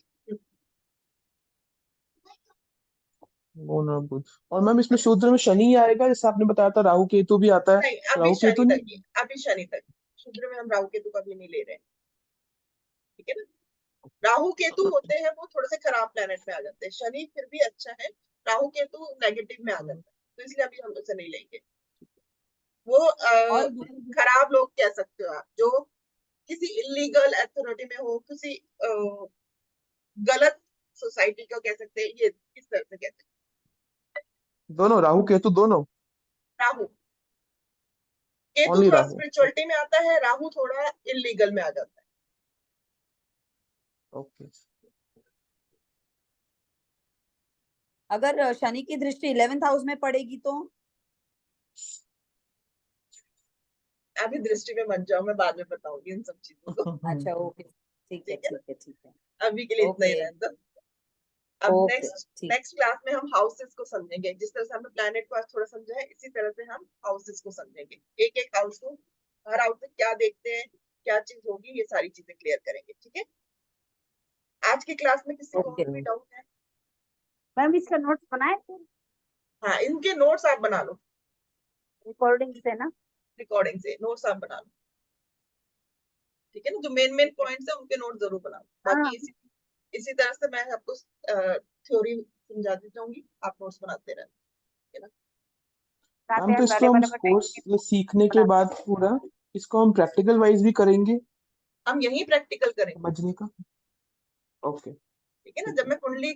मून और बुध। और मैम इसमें शूद्र में शनि ही आएगा, जैसे आपने बताया था राहु केतु भी आता है, नहीं, अभी राहु केतु शनि तक नहीं? ही, अभी शनि तक। शुक्र में हम राहु केतु का भी नहीं ले रहे हैं, ठीक है ना। राहु केतु होते हैं वो थोड़े से खराब प्लेनेट में आ जाते हैं, शनि फिर भी अच्छा है, राहु केतु नेगेटिव में आ जाता है, तो इसलिए अभी हम उसे नहीं लेंगे। वो और खराब लोग कह सकते हो आप, जो किसी इलीगल अथॉरिटी में हो, किसी गलत सोसाइटी का कह सकते हैं, ये किस तरह से कहते दोनों, राहु केतु दोनों? हैं। राहु केतु ओनली थोड़ा राहु? स्पिरिचुअलिटी में आता है, राहु थोड़ा इलीगल में आ जाता है। ओके। अगर शनि की दृष्टि 11th हाउस में पड़ेगी तो? अभी दृष्टि में मत जाओ, मैं बाद में बताऊंगी इन सब चीजों को। अच्छा, ओके, ठीक है, ठीक है ना, ठीक है, ठीक है। अभी के लिए इतना ही ओके, रहता। अब ओके, नेक्स्ट ठीक। नेक्स्ट क्लास में हम हाउसेस को समझेंगे, जिस तरह से हमने प्लैनेट को आज थोड़ा समझा है, इसी तरह से हम हाउसेस को समझेंगे, एक एक हाउस को, हर हाउस में क्या देखते हैं, क्या चीज होगी, ये सारी चीजें क्लियर करेंगे, ठीक है। आज की क्लास में किसी को ओके, और भी डाउट है? मैम इसका नोट्स बनाए थे हाँ, इनके नोट्स आप बना लो, रिकॉर्डिंग से ना? रिकॉर्डिंग से नोट्स आप बना लो, ठीक है ना, जो मेन मेन ठीक है। पॉइंट्स है उनके नोट जरूर बना लो, हाँ, बाकी इसी तरह से मैं आपको थ्योरी समझाती जाऊंगी, आप नोट्स बनाते रहना, ठीक है ना। आते मैम तो हैं इसको पहले हम वाले में कोर्स सीखने के बनाते बाद पूरा इसको हम प्रैक्टिकल वाइज भी करेंगे, हम यही प्रैक्टिकल करेंगे, समझने का? ओके, ठीक है ना। ठीक जब है। मैं कुंडली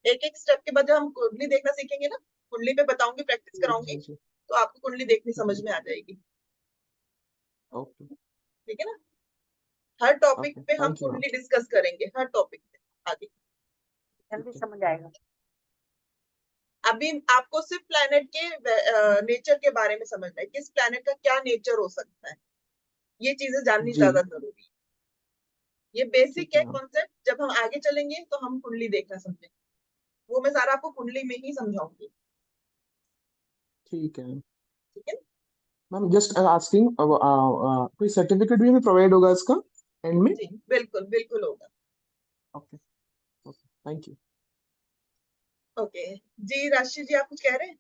एक एक स्टेप के बाद जब हम कुंडली देखना सीखेंगे ना, कुंडली पे बताऊंगी, प्रैक्टिस जी कराऊंगी, जी जी। तो आपको कुंडली देखनी समझ में आ जाएगी, ओके ठीक है ना। हर टॉपिक ओके, पे हम थैंक यू मैम। कुंडली डिस्कस करेंगे, हर टॉपिक पे आगे। जल्दी ठीक है। समझ आएगा। अभी आपको सिर्फ प्लैनेट के नेचर के बारे में समझना है, किस प्लैनेट का क्या नेचर हो सकता है, ये चीजें जाननी जी, ज्यादा जरूरी है। ये ठीक बेसिक है है मैम। कॉन्सेप्ट, जब हम आगे चलेंगे तो हम कुंडली देखना समझेंगे, वो मैं सारा आपको कुंडली में ही समझाऊंगी, ठीक है मैम। ठीक है मैम जस्ट आस्किंग, कोई सर्टिफिकेट भी हमें प्रोवाइड होगा इसका एंड में? जी, बिल्कुल बिल्कुल होगा। Okay okay, thank you. Okay जी, राशि जी आप कुछ कह रहे हैं?